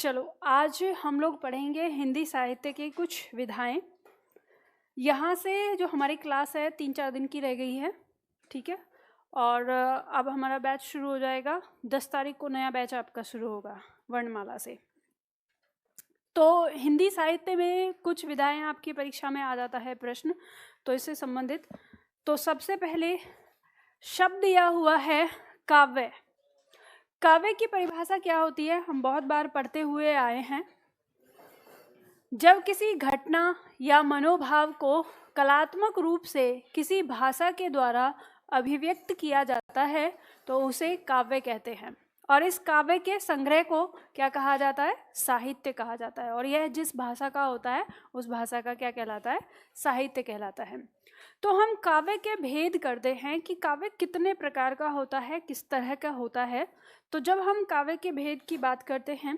चलो आज हम लोग पढ़ेंगे हिंदी साहित्य की कुछ विधाएं। यहाँ से जो हमारी क्लास है 3-4 दिन की रह गई है, ठीक है। और अब हमारा बैच शुरू हो जाएगा। 10 तारीख को नया बैच आपका शुरू होगा वर्णमाला से। तो हिंदी साहित्य में कुछ विधाएं आपकी परीक्षा में आ जाता है प्रश्न, तो इससे संबंधित। तो सबसे पहले शब्द यह हुआ है काव्य। काव्य की परिभाषा क्या होती है, हम बहुत बार पढ़ते हुए आए हैं। जब किसी घटना या मनोभाव को कलात्मक रूप से किसी भाषा के द्वारा अभिव्यक्त किया जाता है तो उसे काव्य कहते हैं। और इस काव्य के संग्रह को क्या कहा जाता है? साहित्य कहा जाता है। और यह जिस भाषा का होता है उस भाषा का क्या कहलाता है? साहित्य कहलाता है। तो हम काव्य के भेद करते हैं कि काव्य कितने प्रकार का होता है, किस तरह का होता है। तो जब हम काव्य के भेद की बात करते हैं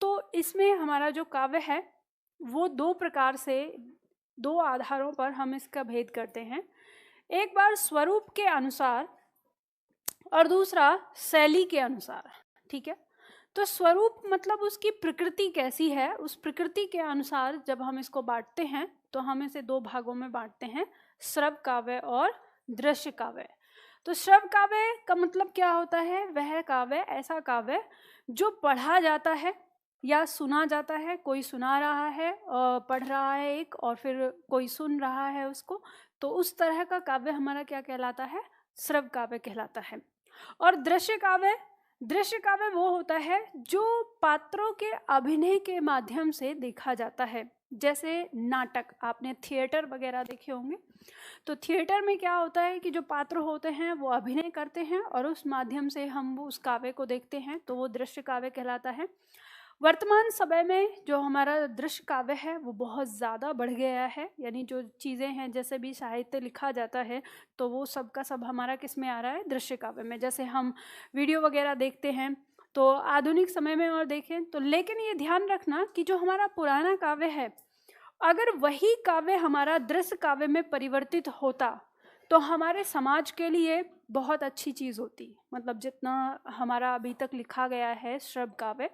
तो इसमें हमारा जो काव्य है वो दो प्रकार से, दो आधारों पर हम इसका भेद करते हैं। एक बार स्वरूप के अनुसार और दूसरा शैली के अनुसार, ठीक है। तो स्वरूप मतलब उसकी प्रकृति कैसी है, उस प्रकृति के अनुसार जब हम इसको बांटते हैं तो हम इसे दो भागों में बांटते हैं, श्रव्य काव्य और दृश्य काव्य। तो श्रव्य काव्य का मतलब क्या होता है? वह काव्य, ऐसा काव्य जो पढ़ा जाता है या सुना जाता है। कोई सुना रहा है, पढ़ रहा है एक, और फिर कोई सुन रहा है उसको। तो उस तरह का काव्य हमारा क्या कहलाता है? श्रव्य काव्य कहलाता है। और दृश्य काव्य, दृश्य काव्य वो होता है जो पात्रों के अभिनय के माध्यम से देखा जाता है। जैसे नाटक, आपने थिएटर वगैरह देखे होंगे। तो थिएटर में क्या होता है कि जो पात्र होते हैं वो अभिनय करते हैं और उस माध्यम से हम उस काव्य को देखते हैं, तो वो दृश्य काव्य कहलाता है। वर्तमान समय में जो हमारा दृश्य काव्य है वो बहुत ज़्यादा बढ़ गया है। यानी जो चीज़ें हैं, जैसे भी साहित्य लिखा जाता है तो वो सब का सब हमारा किस में आ रहा है? दृश्य काव्य में। जैसे हम वीडियो वगैरह देखते हैं तो आधुनिक समय में और देखें तो, लेकिन ये ध्यान रखना कि जो हमारा पुराना काव्य है, अगर वही काव्य हमारा दृश्य काव्य में परिवर्तित होता तो हमारे समाज के लिए बहुत अच्छी चीज़ होती। मतलब जितना हमारा अभी तक लिखा गया है श्रव्य काव्य,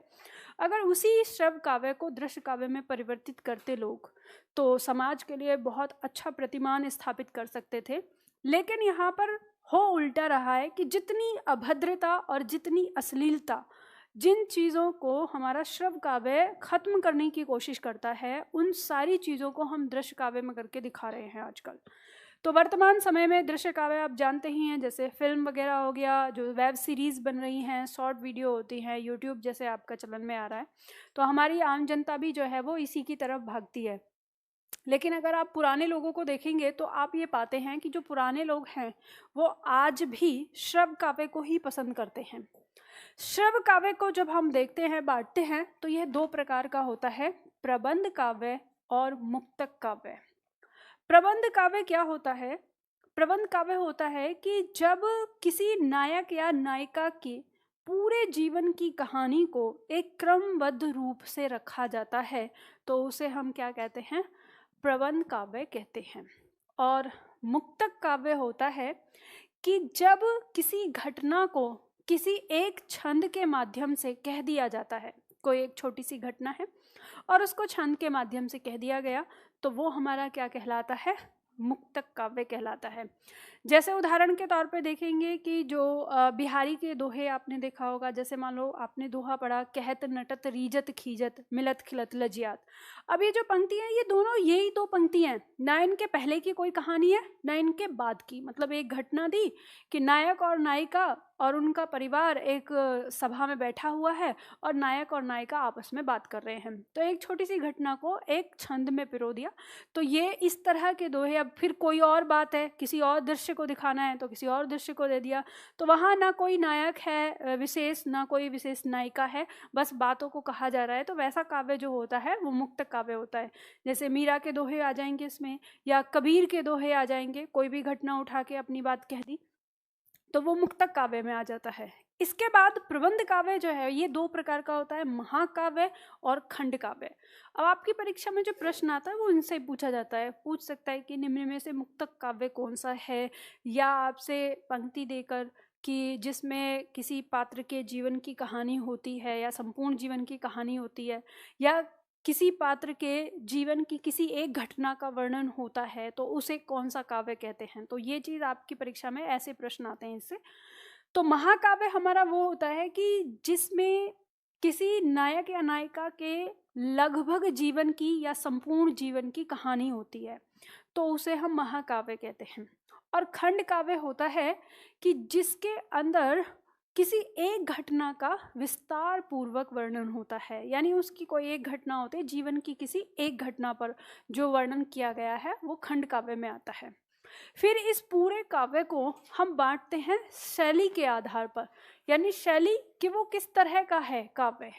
अगर उसी श्रव्य काव्य को दृश्य काव्य में परिवर्तित करते लोग तो समाज के लिए बहुत अच्छा प्रतिमान स्थापित कर सकते थे। लेकिन यहाँ पर हो उल्टा रहा है कि जितनी अभद्रता और जितनी अश्लीलता, जिन चीज़ों को हमारा श्रव्य काव्य खत्म करने की कोशिश करता है, उन सारी चीज़ों को हम दृश्य काव्य में करके दिखा रहे हैं आजकल। तो वर्तमान समय में दृश्य काव्य आप जानते ही हैं, जैसे फिल्म वगैरह हो गया, जो वेब सीरीज़ बन रही हैं, शॉर्ट वीडियो होती हैं, यूट्यूब जैसे आपका चलन में आ रहा है। तो हमारी आम जनता भी जो है वो इसी की तरफ भागती है। लेकिन अगर आप पुराने लोगों को देखेंगे तो आप ये पाते हैं कि जो पुराने लोग हैं वो आज भी श्रव्य काव्य को ही पसंद करते हैं। श्रव्य काव्य को जब हम देखते हैं, बांटते हैं, तो यह दो प्रकार का होता है, प्रबंध काव्य और मुक्तक काव्य। प्रबंध काव्य क्या होता है? प्रबंध काव्य होता है कि जब किसी नायक या नायिका के पूरे जीवन की कहानी को एक क्रमबद्ध रूप से रखा जाता है तो उसे हम क्या कहते हैं? प्रबंध काव्य कहते हैं। और मुक्तक काव्य होता है कि जब किसी घटना को किसी एक छंद के माध्यम से कह दिया जाता है, कोई एक छोटी सी घटना है और उसको छंद के माध्यम से कह दिया गया, तो वो हमारा क्या कहलाता है? मुक्तक काव्य कहलाता है। जैसे उदाहरण के तौर पे देखेंगे कि जो बिहारी के दोहे आपने देखा होगा। जैसे मान लो आपने दोहा पढ़ा, कहत नटत रीजत खीजत मिलत खिलत लजियात। अब ये जो पंक्ति है, ये दोनों यही दो पंक्ति हैं, ना इनके पहले की कोई कहानी है ना इनके बाद की। मतलब एक घटना दी कि नायक और नायिका और उनका परिवार एक सभा में बैठा हुआ है और नायक और नायिका आपस में बात कर रहे हैं, तो एक छोटी सी घटना को एक छंद में पिरो दिया। तो ये इस तरह के दोहे। अब फिर कोई और बात है, किसी और दृश्य को दिखाना है तो किसी और दृश्य को दे दिया, तो वहाँ ना कोई नायक है विशेष, ना कोई विशेष नायिका है, बस बातों को कहा जा रहा है। तो वैसा काव्य जो होता है वो मुक्तक काव्य होता है। जैसे मीरा के दोहे आ जाएंगे इसमें, या कबीर के दोहे आ जाएंगे, कोई भी घटना उठा के अपनी बात कह दी तो वो मुक्तक काव्य में आ जाता है। इसके बाद प्रबंध काव्य जो है ये दो प्रकार का होता है, महाकाव्य और खंड काव्य। अब आपकी परीक्षा में जो प्रश्न आता है वो इनसे पूछा जाता है, पूछ सकता है कि निम्न में से मुक्तक काव्य कौन सा है, या आपसे पंक्ति देकर कि जिसमें किसी पात्र के जीवन की कहानी होती है या संपूर्ण जीवन की कहानी होती है, या किसी पात्र के जीवन की किसी एक घटना का वर्णन होता है, तो उसे कौन सा काव्य कहते हैं। तो ये चीज़ आपकी परीक्षा में ऐसे प्रश्न आते हैं इससे। तो महाकाव्य हमारा वो होता है कि जिसमें किसी नायक या नायिका के लगभग जीवन की या संपूर्ण जीवन की कहानी होती है, तो उसे हम महाकाव्य कहते हैं। और खंड काव्य होता है कि जिसके अंदर किसी एक घटना का विस्तार पूर्वक वर्णन होता है, यानी उसकी कोई एक घटना होती है, जीवन की किसी एक घटना पर जो वर्णन किया गया है वो खंड काव्य में आता है। फिर इस पूरे काव्य को हम बांटते हैं शैली के आधार पर, यानी शैली कि वो किस तरह का है काव्य।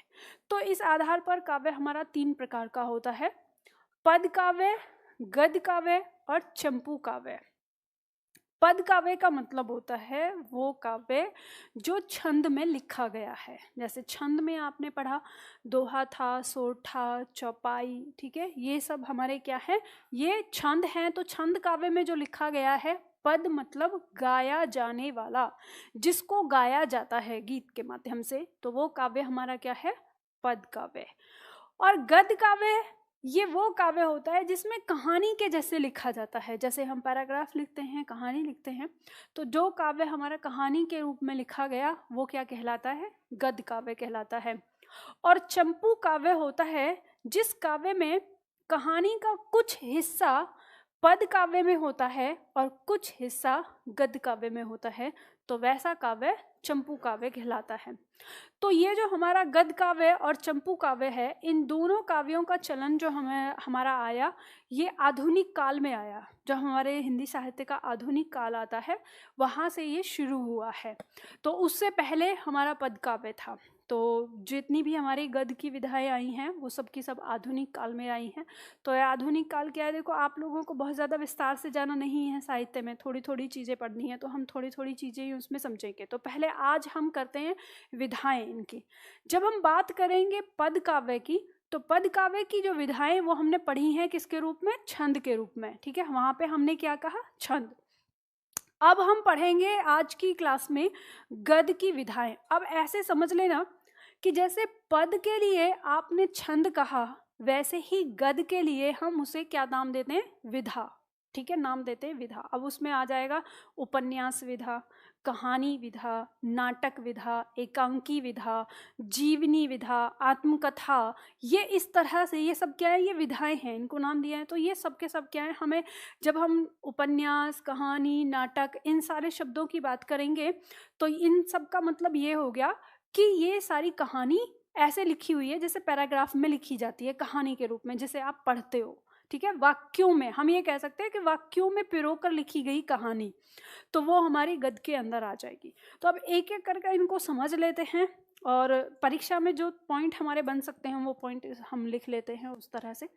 तो इस आधार पर काव्य हमारा 3 प्रकार का होता है: पद काव्य, गद्य काव्य और चंपू काव्य। पद काव्य का मतलब होता है वो काव्य जो छंद में लिखा गया है। जैसे छंद में आपने पढ़ा दोहा था, सोठा, चौपाई, ठीक है, ये सब हमारे क्या है, ये छंद हैं। तो छंद काव्य में जो लिखा गया है, पद मतलब गाया जाने वाला, जिसको गाया जाता है गीत के माध्यम से, तो वो काव्य हमारा क्या है, पद काव्य। और गद्य काव्य ये वो काव्य होता है जिसमें कहानी के जैसे लिखा जाता है। जैसे हम पैराग्राफ लिखते हैं, कहानी लिखते हैं, तो जो काव्य हमारा कहानी के रूप में लिखा गया वो क्या कहलाता है, गद्य काव्य कहलाता है। और चंपू काव्य होता है जिस काव्य में कहानी का कुछ हिस्सा पद काव्य में होता है और कुछ हिस्सा गद्य काव्य में होता है, तो वैसा काव्य चंपू काव्य कहलाता है। तो ये जो हमारा गद्य काव्य और चंपू काव्य है, इन दोनों काव्यों का चलन जो हमारा आया, ये आधुनिक काल में आया। जब हमारे हिंदी साहित्य का आधुनिक काल आता है, वहाँ से ये शुरू हुआ है। तो उससे पहले हमारा पद काव्य था। तो जितनी भी हमारी गद्य की विधाएं आई हैं वो सब की सब आधुनिक काल में आई हैं। तो ये आधुनिक काल क्या है, देखो आप लोगों को बहुत ज़्यादा विस्तार से जाना नहीं है साहित्य में, थोड़ी थोड़ी चीज़ें पढ़नी है, तो हम थोड़ी थोड़ी चीज़ें ही उसमें समझेंगे। तो पहले आज हम करते हैं विधाएं इनकी। जब हम बात करेंगे पद काव्य की, तो पद काव्य की जो विधाएं वो हमने पढ़ी हैं किसके रूप में, छंद के रूप में, ठीक है। वहाँ पे हमने क्या कहा, छंद। अब हम पढ़ेंगे आज की क्लास में गद्य की विधाएं। अब ऐसे समझ लेना कि जैसे पद के लिए आपने छंद कहा, वैसे ही गद्य के लिए हम उसे क्या नाम देते हैं, विधा, ठीक है, नाम देते हैं विधा। अब उसमें आ जाएगा उपन्यास विधा, कहानी विधा, नाटक विधा, एकांकी विधा, जीवनी विधा, आत्मकथा, ये इस तरह से ये सब क्या है, ये विधाएं हैं, इनको नाम दिया है। तो ये सब के सब क्या है, हमें जब हम उपन्यास, कहानी, नाटक, इन सारे शब्दों की बात करेंगे, तो इन सब का मतलब ये हो गया कि ये सारी कहानी ऐसे लिखी हुई है जैसे पैराग्राफ में लिखी जाती है कहानी के रूप में, जैसे आप पढ़ते हो, ठीक है। वाक्यों में हम ये कह सकते हैं कि वाक्यों में पिरोकर लिखी गई कहानी, तो वो हमारी गद्य के अंदर आ जाएगी। तो अब एक एक करके इनको समझ लेते हैं, और परीक्षा में जो पॉइंट हमारे बन सकते हैं वो पॉइंट हम लिख लेते हैं उस तरह से।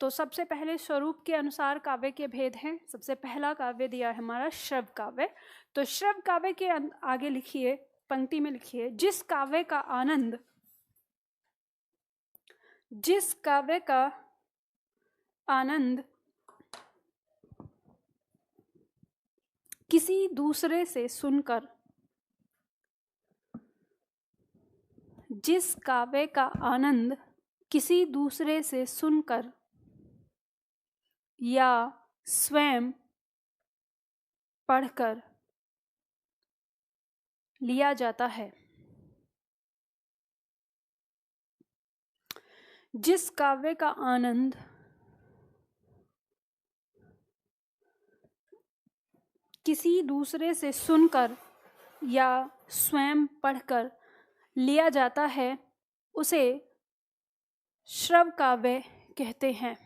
तो सबसे पहले स्वरूप के अनुसार काव्य के भेद हैं। सबसे पहला काव्य दिया है हमारा श्रव काव्य। तो श्रव काव्य के आगे लिखिए, पंक्ति में लिखिए, जिस काव्य का आनंद, जिस काव्य का आनंद किसी दूसरे से सुनकर, जिस काव्य का आनंद किसी दूसरे से सुनकर या स्वयं पढ़कर लिया जाता है, जिस काव्य का आनंद किसी दूसरे से सुनकर या स्वयं पढ़कर लिया जाता है, उसे श्रव काव्य कहते हैं,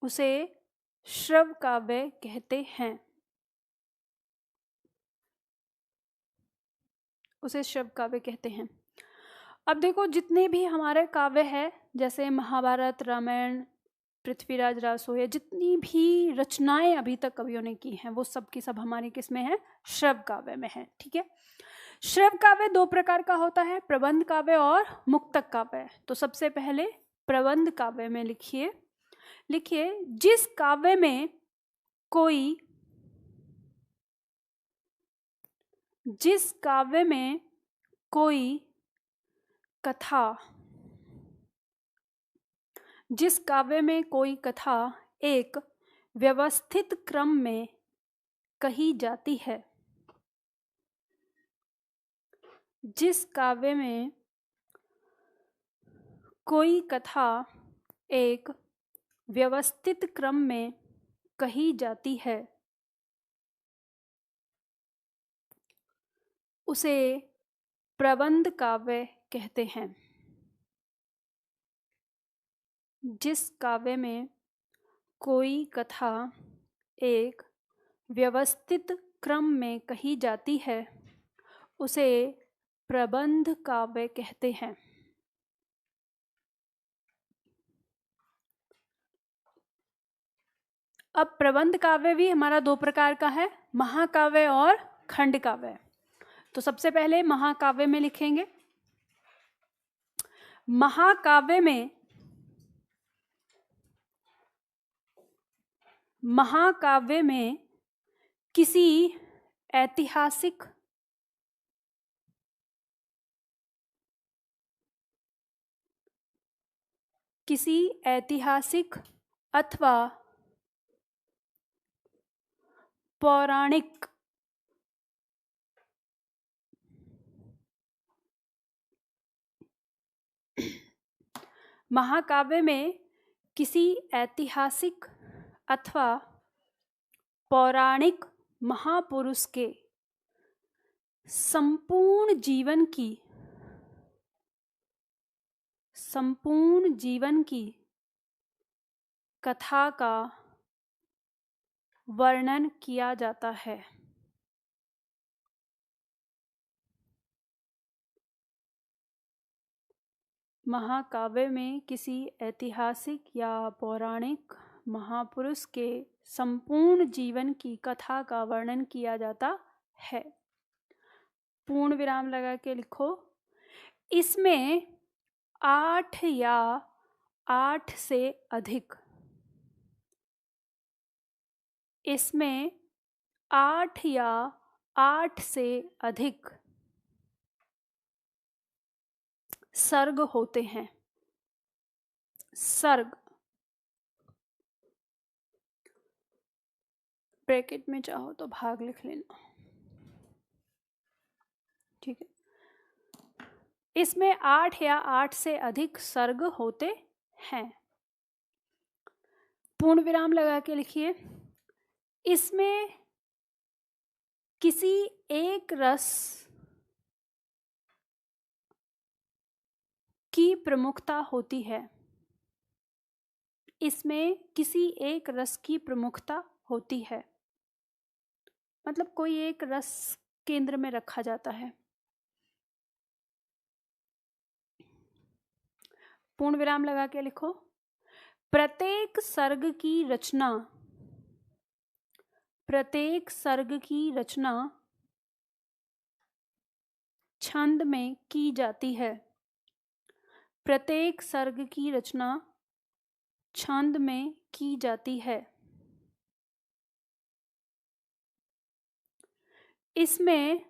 उसे श्रव काव्य कहते हैं, उसे श्रव काव्य कहते हैं। अब देखो जितने भी हमारे काव्य हैं, जैसे महाभारत, रामायण, पृथ्वीराज रासो, जितनी भी रचनाएं अभी तक कवियों ने की हैं, वो सब की सब हमारे किस में है, श्रव काव्य में है, ठीक है। श्रव काव्य 2 प्रकार का होता है, प्रबंध काव्य और मुक्तक काव्य। तो सबसे पहले प्रबंध काव्य में लिखिए, लिखिए जिस काव्य में कोई जिस काव्य में कोई कथा एक व्यवस्थित क्रम में कही जाती है। जिस काव्य में कोई कथा एक व्यवस्थित क्रम में कही जाती है, उसे प्रबंध काव्य कहते हैं। जिस काव्य में कोई कथा एक व्यवस्थित क्रम में कही जाती है, उसे प्रबंध काव्य कहते हैं। अब प्रबंध काव्य भी हमारा दो प्रकार का है, महाकाव्य और खंड काव्य। तो सबसे पहले महाकाव्य में लिखेंगे। महाकाव्य में किसी ऐतिहासिक अथवा पौराणिक महाकाव्य में किसी ऐतिहासिक अथवा पौराणिक महापुरुष के संपूर्ण जीवन की कथा का वर्णन किया जाता है। महाकाव्य में किसी ऐतिहासिक या पौराणिक महापुरुष के संपूर्ण जीवन की कथा का वर्णन किया जाता है। पूर्ण विराम लगा के लिखो। इसमें 8 या 8 से अधिक सर्ग होते हैं। सर्ग ब्रैकेट में चाहो तो भाग लिख लेना, ठीक है। इसमें 8 या 8 से अधिक सर्ग होते हैं। पूर्ण विराम लगा के लिखिए। इसमें किसी एक रस की प्रमुखता होती है। इसमें किसी एक रस की प्रमुखता होती है, मतलब कोई एक रस केंद्र में रखा जाता है। पूर्ण विराम लगा के लिखो। प्रत्येक सर्ग की रचना छंद में की जाती है। प्रत्येक सर्ग की रचना छंद में की जाती है। इसमें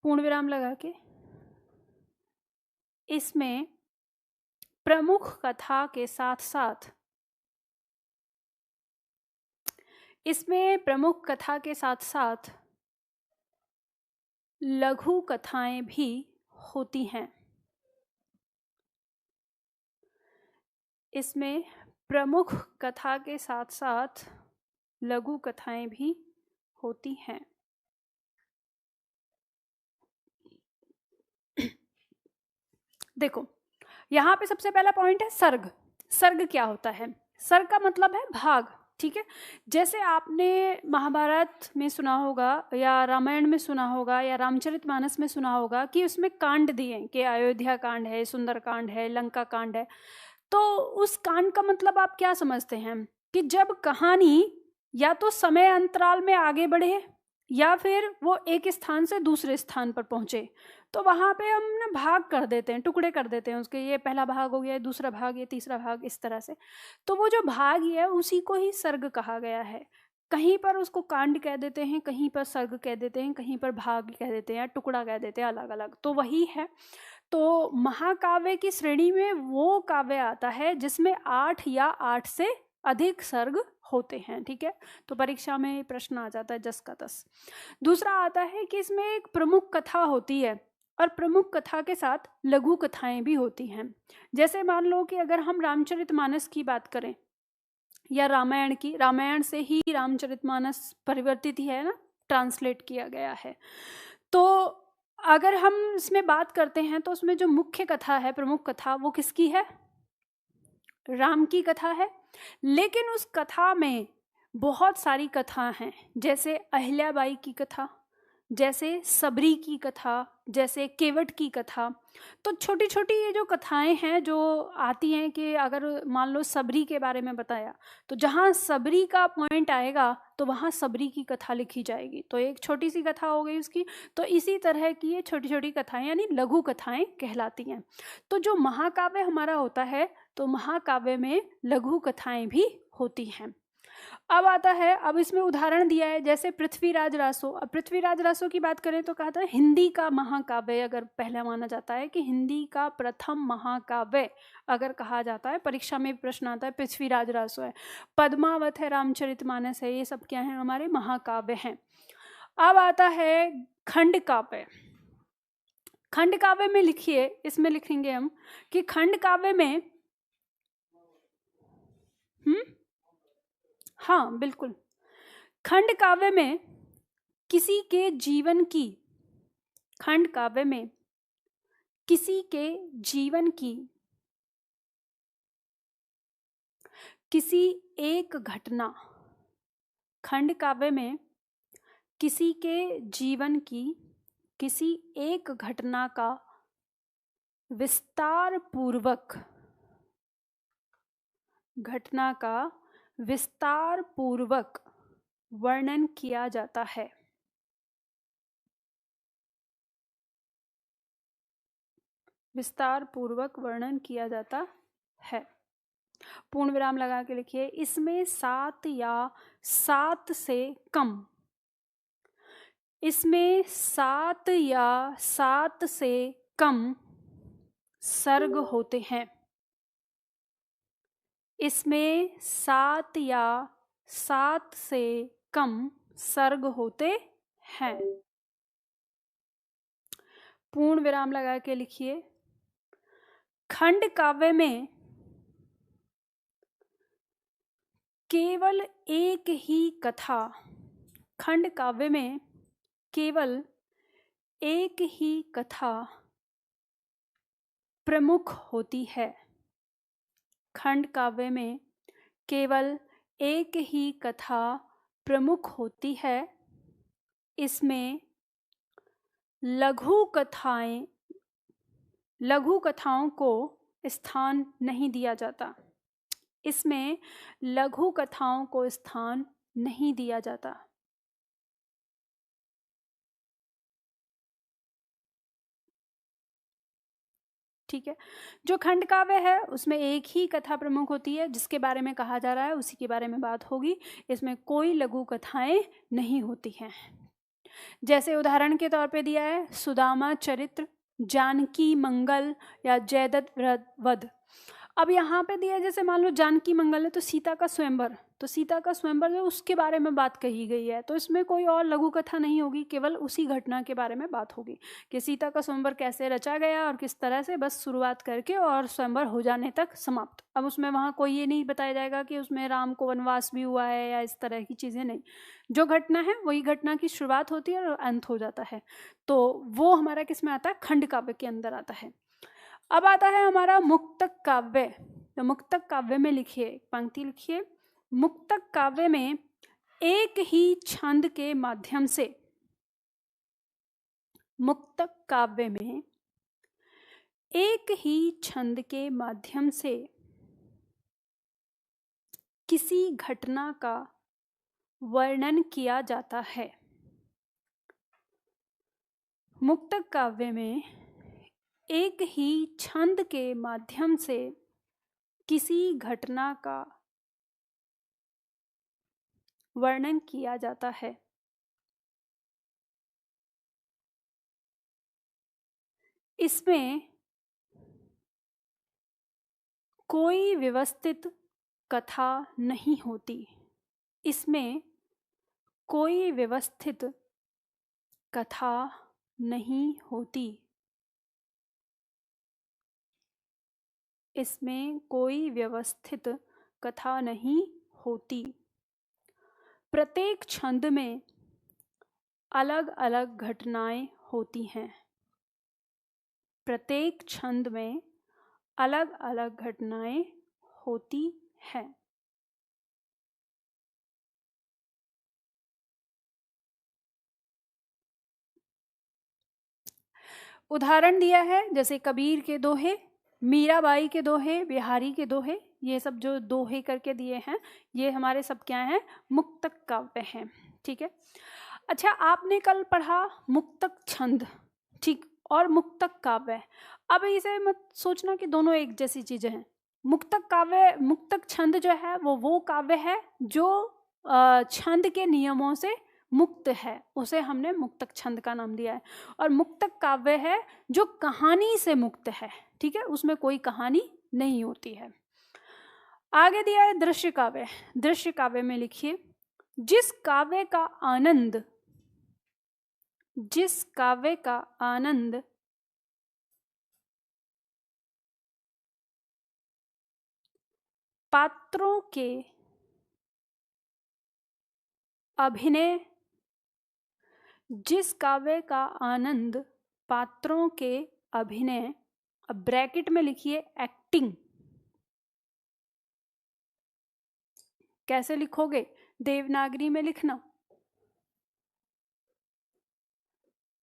पूर्ण विराम लगा के, इसमें प्रमुख कथा के साथ साथ लघु कथाएं भी होती हैं। इसमें प्रमुख कथा के साथ साथ लघु कथाएं भी होती हैं। देखो, यहाँ पे सबसे पहला पॉइंट है सर्ग। सर्ग क्या होता है? सर्ग का मतलब है भाग, ठीक है। जैसे आपने महाभारत में सुना होगा या रामायण में सुना होगा या रामचरितमानस में सुना होगा कि उसमें कांड दिए कि अयोध्या कांड है, सुंदर कांड है, लंका कांड है। तो उस कांड का मतलब आप क्या समझते हैं कि जब कहानी या तो समय अंतराल में आगे बढ़े या फिर वो एक स्थान से दूसरे स्थान पर पहुंचे, तो वहाँ पे हम ना भाग कर देते हैं, टुकड़े कर देते हैं उसके। ये पहला भाग हो गया, दूसरा भाग, ये तीसरा भाग, इस तरह से। तो वो जो भाग है उसी को ही सर्ग कहा गया है। कहीं पर उसको कांड कह देते हैं, कहीं पर सर्ग कह देते हैं, कहीं पर भाग कह देते हैं, टुकड़ा कह देते हैं, अलग अलग, तो वही है। तो महाकाव्य की श्रेणी में वो काव्य आता है जिसमें 8 या 8 से अधिक सर्ग होते हैं, ठीक है। तो परीक्षा में प्रश्न आ जाता है 10 का 10। दूसरा आता है कि इसमें एक प्रमुख कथा होती है और प्रमुख कथा के साथ लघु कथाएं भी होती हैं। जैसे मान लो कि अगर हम रामचरितमानस की बात करें या रामायण की, रामायण से ही रामचरितमानस परिवर्तित ही है ना, ट्रांसलेट किया गया है। तो अगर हम इसमें बात करते हैं तो उसमें जो मुख्य कथा है, प्रमुख कथा, वो किसकी है? राम की कथा है। लेकिन उस कथा में बहुत सारी कथा हैं, जैसे अहिल्याबाई की कथा, जैसे सबरी की कथा, जैसे केवट की कथा। तो छोटी छोटी ये जो कथाएं हैं जो आती हैं, कि अगर मान लो सबरी के बारे में बताया, तो जहाँ सबरी का पॉइंट आएगा तो वहाँ सबरी की कथा लिखी जाएगी, तो एक छोटी सी कथा हो गई उसकी। तो इसी तरह की ये छोटी छोटी कथाएं यानी लघु कथाएं कहलाती हैं। तो जो महाकाव्य हमारा होता है, तो महाकाव्य में लघु कथाएं भी होती हैं। अब आता है, अब इसमें उदाहरण दिया है, जैसे पृथ्वीराज रासो। अब पृथ्वीराज रासो की बात करें तो कहा था हिंदी का महाकाव्य अगर पहला माना जाता है, कि हिंदी का प्रथम महाकाव्य अगर कहा जाता है, परीक्षा में प्रश्न आता है, पृथ्वीराज रासो है, पद्मावत है, रामचरितमानस है, ये सब क्या है? हमारे महाकाव्य हैं। अब आता है खंड काव्य। खंड काव्य में लिखिए, इसमें लिखेंगे हम कि खंड काव्य में हाँ बिल्कुल, खंड काव्य में किसी के जीवन की, खंड काव्य में किसी के जीवन की किसी एक घटना, खंड काव्य में किसी के जीवन की किसी एक घटना का विस्तार पूर्वक, घटना का विस्तार पूर्वक वर्णन किया जाता है। विस्तार पूर्वक वर्णन किया जाता है। पूर्ण विराम लगा के लिखिए, इसमें 7 या 7 से कम, इसमें 7 या 7 से कम सर्ग होते हैं। इसमें 7 या 7 से कम सर्ग होते हैं। पूर्ण विराम लगा के लिखिए, खंड काव्य में केवल एक ही कथा, खंड काव्य में केवल एक ही कथा प्रमुख होती है। खंड काव्य में केवल एक ही कथा प्रमुख होती है। इसमें लघु कथाओं को स्थान नहीं दिया जाता। इसमें लघु कथाओं को स्थान नहीं दिया जाता। ठीक है, जो खंड काव्य है उसमें एक ही कथा प्रमुख होती है, जिसके बारे में कहा जा रहा है उसी के बारे में बात होगी। इसमें कोई लघु कथाएं नहीं होती हैं। जैसे उदाहरण के तौर पे दिया है सुदामा चरित्र, जानकी मंगल या जयद्रथ वध। अब यहाँ पे दिया है, जैसे मान लो जानकी मंगल है तो सीता का स्वयंवर, तो सीता का स्वयंवर जो उसके बारे में बात कही गई है, तो इसमें कोई और लघु कथा नहीं होगी, केवल उसी घटना के बारे में बात होगी कि सीता का स्वयंवर कैसे रचा गया और किस तरह से, बस शुरुआत करके और स्वयंवर हो जाने तक समाप्त। अब उसमें वहाँ कोई ये नहीं बताया जाएगा कि उसमें राम को वनवास भी हुआ है या इस तरह की चीज़ें, नहीं। जो घटना है वही घटना की शुरुआत होती है और अंत हो जाता है। तो वो हमारा किस में आता है? खंड काव्य के अंदर आता है। अब आता है हमारा मुक्तक काव्य। तो मुक्तक काव्य में लिखिए, पंक्ति लिखिए, मुक्तक काव्य में एक ही छंद के माध्यम से, मुक्तक काव्य में एक ही छंद के माध्यम से किसी घटना का वर्णन किया जाता है। मुक्तक काव्य में एक ही छंद के माध्यम से किसी घटना का वर्णन किया जाता है। इसमें कोई व्यवस्थित कथा नहीं होती। इसमें कोई व्यवस्थित कथा नहीं होती। इसमें कोई व्यवस्थित कथा नहीं होती। प्रत्येक छंद में अलग अलग घटनाएं होती हैं। प्रत्येक छंद में अलग अलग घटनाएं होती हैं। उदाहरण दिया है जैसे कबीर के दोहे, मीराबाई के दोहे, बिहारी के दोहे, ये सब जो दोहे करके दिए हैं ये हमारे सब क्या हैं, मुक्तक काव्य हैं। ठीक है। अच्छा, आपने कल पढ़ा मुक्तक छंद, ठीक, और मुक्तक काव्य। अब इसे मत सोचना कि दोनों एक जैसी चीजें हैं। मुक्तक काव्य, मुक्तक छंद जो है वो काव्य है जो छंद के नियमों से मुक्त है, उसे हमने मुक्तक छंद का नाम दिया है। और मुक्तक काव्य है जो कहानी से मुक्त है। ठीक है, उसमें कोई कहानी नहीं होती है। आगे दिया है दृश्य काव्य। दृश्य काव्य में लिखिए, जिस काव्य का आनंद, जिस काव्य का आनंद पात्रों के अभिनय, जिस काव्य का आनंद पात्रों के अभिनय, अब ब्रैकेट में लिखिए एक्टिंग। कैसे लिखोगे, देवनागरी में लिखना,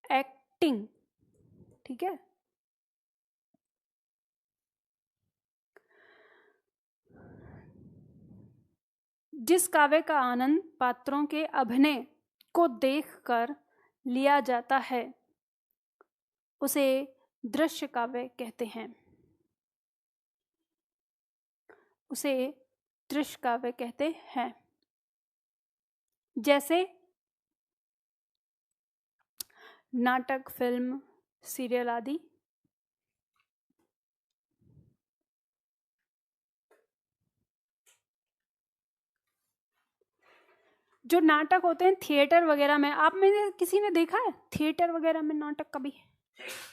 एक्टिंग। ठीक है। जिस काव्य का आनंद पात्रों के अभिनय को देखकर लिया जाता है उसे दृश्य काव्य कहते हैं। उसे दृश्य काव्य कहते हैं। जैसे नाटक, फिल्म, सीरियल आदि। जो नाटक होते हैं थिएटर वगैरह में, आप में किसी ने देखा है थिएटर वगैरह में नाटक कभी?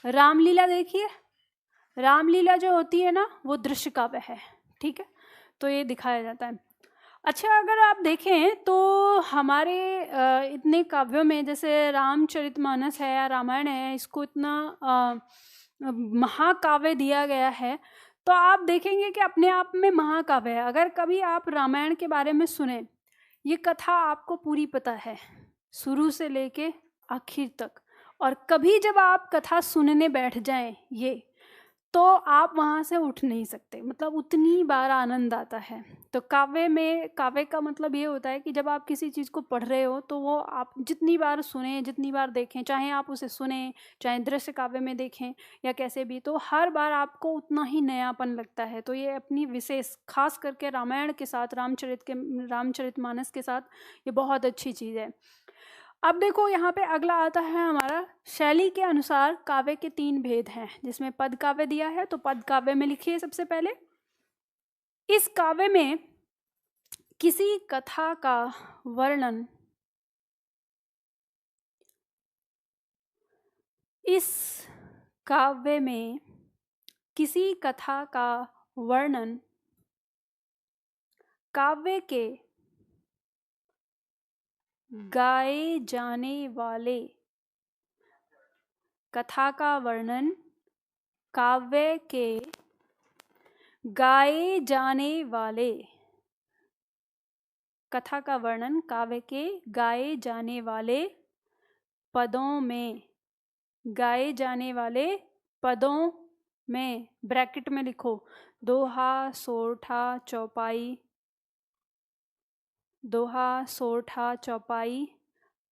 रामलीला देखिए, रामलीला जो होती है ना वो दृश्य काव्य है। ठीक है, तो ये दिखाया जाता है। अच्छा, अगर आप देखें तो हमारे इतने काव्यों में जैसे रामचरितमानस है या रामायण है, इसको इतना महाकाव्य दिया गया है, तो आप देखेंगे कि अपने आप में महाकाव्य है। अगर कभी आप रामायण के बारे में सुने, ये कथा आपको पूरी पता है शुरू से लेके आखिर तक, और कभी जब आप कथा सुनने बैठ जाएं ये, तो आप वहाँ से उठ नहीं सकते, मतलब उतनी बार आनंद आता है। तो काव्य में, काव्य का मतलब ये होता है कि जब आप किसी चीज़ को पढ़ रहे हो तो वो आप जितनी बार सुने, जितनी बार देखें, चाहे आप उसे सुने, चाहे दृश्य काव्य में देखें या कैसे भी, तो हर बार आपको उतना ही नयापन लगता है। तो ये अपनी विशेष, खास करके रामायण के साथ, रामचरितमानस के साथ ये बहुत अच्छी चीज़ है। अब देखो यहाँ पे अगला आता है हमारा, शैली के अनुसार काव्य के 3 भेद हैं, जिसमें पद काव्य दिया है। तो पद काव्य में लिखिए सबसे पहले, इस काव्य में किसी कथा का वर्णन, इस काव्य में किसी कथा का वर्णन काव्य के गाए जाने वाले, कथा का वर्णन काव्य के गाए जाने वाले, कथा का वर्णन काव्य के गाए जाने वाले पदों में, गाए जाने वाले पदों में, ब्रैकेट में लिखो, दोहा, सोरठा, चौपाई, दोहा, सोरठा, चौपाई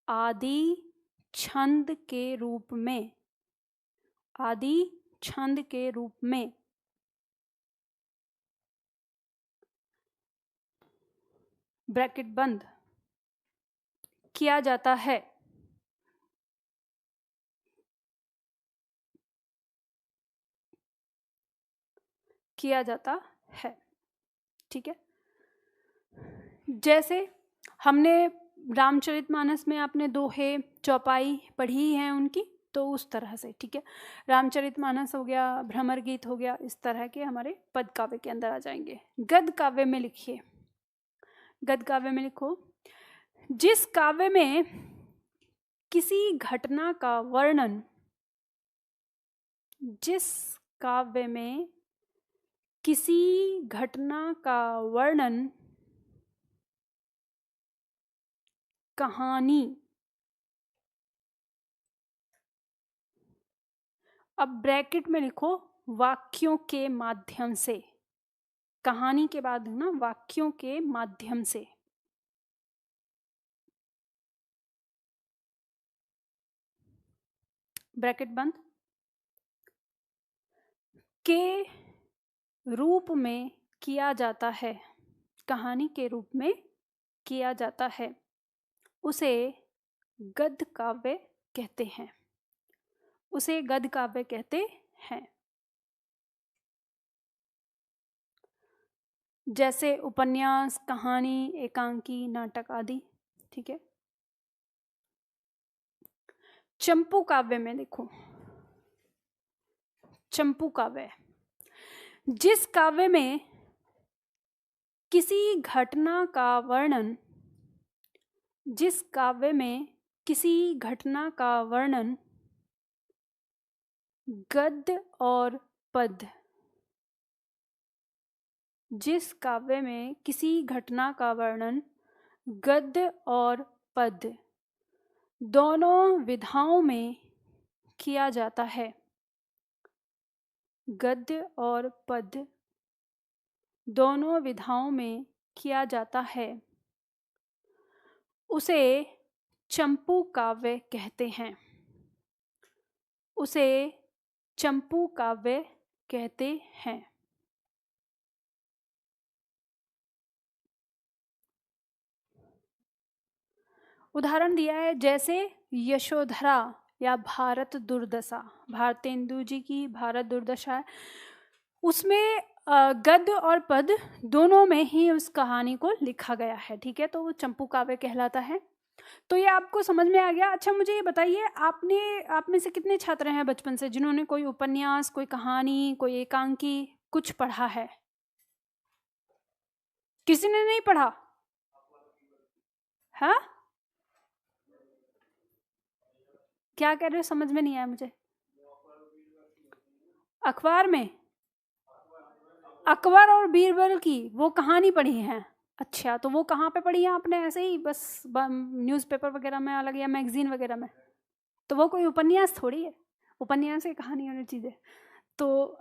आदि छंद के रूप में, आदि छंद के रूप में, ब्रैकेट बंद, किया जाता है। किया जाता है, ठीक है। जैसे हमने रामचरितमानस में आपने दोहे चौपाई पढ़ी हैं उनकी, तो उस तरह से, ठीक है। रामचरितमानस हो गया, भ्रमर गीत हो गया, इस तरह के हमारे पद काव्य के अंदर आ जाएंगे। गद्य काव्य में लिखिए, गद्य काव्य में लिखो, जिस काव्य में किसी घटना का वर्णन, जिस काव्य में किसी घटना का वर्णन कहानी, अब ब्रैकेट में लिखो वाक्यों के माध्यम से, कहानी के बाद है ना, वाक्यों के माध्यम से, ब्रैकेट बंद, के रूप में किया जाता है, कहानी के रूप में किया जाता है, उसे गद्य काव्य कहते हैं, उसे गद्य काव्य कहते हैं। जैसे उपन्यास, कहानी, एकांकी, नाटक आदि, ठीक है। चंपू काव्य में देखो, चंपू काव्य, जिस काव्य में किसी घटना का वर्णन, जिस काव्य में किसी घटना का वर्णन गद्य और पद, जिस काव्य में किसी घटना का वर्णन गद्य और पद दोनों विधाओं में किया जाता है, गद्य और पद दोनों विधाओं में किया जाता है, उसे चंपू काव्य कहते हैं, उसे चंपू काव्य कहते हैं। उदाहरण दिया है, जैसे यशोधरा या भारत दुर्दशा, भारतेंदु जी की भारत दुर्दशा है, उसमें गद्य और पद दोनों में ही उस कहानी को लिखा गया है, ठीक है। तो वो चंपू काव्य कहलाता है। तो ये आपको समझ में आ गया। अच्छा मुझे ये बताइए, आप में से कितने छात्र हैं बचपन से जिन्होंने कोई उपन्यास, कोई कहानी, कोई एकांकी कुछ पढ़ा है? किसी ने नहीं पढ़ा? हाँ, क्या कह रहे हो, समझ में नहीं आया मुझे। अखबार में अकबर और बीरबल की वो कहानी पढ़ी है? अच्छा, तो वो कहाँ पे पढ़ी है आपने? ऐसे ही बस न्यूज़पेपर वगैरह में अलग, या मैगजीन वगैरह में? तो वो कोई उपन्यास थोड़ी है, उपन्यास की कहानी वाली चीज़ है। तो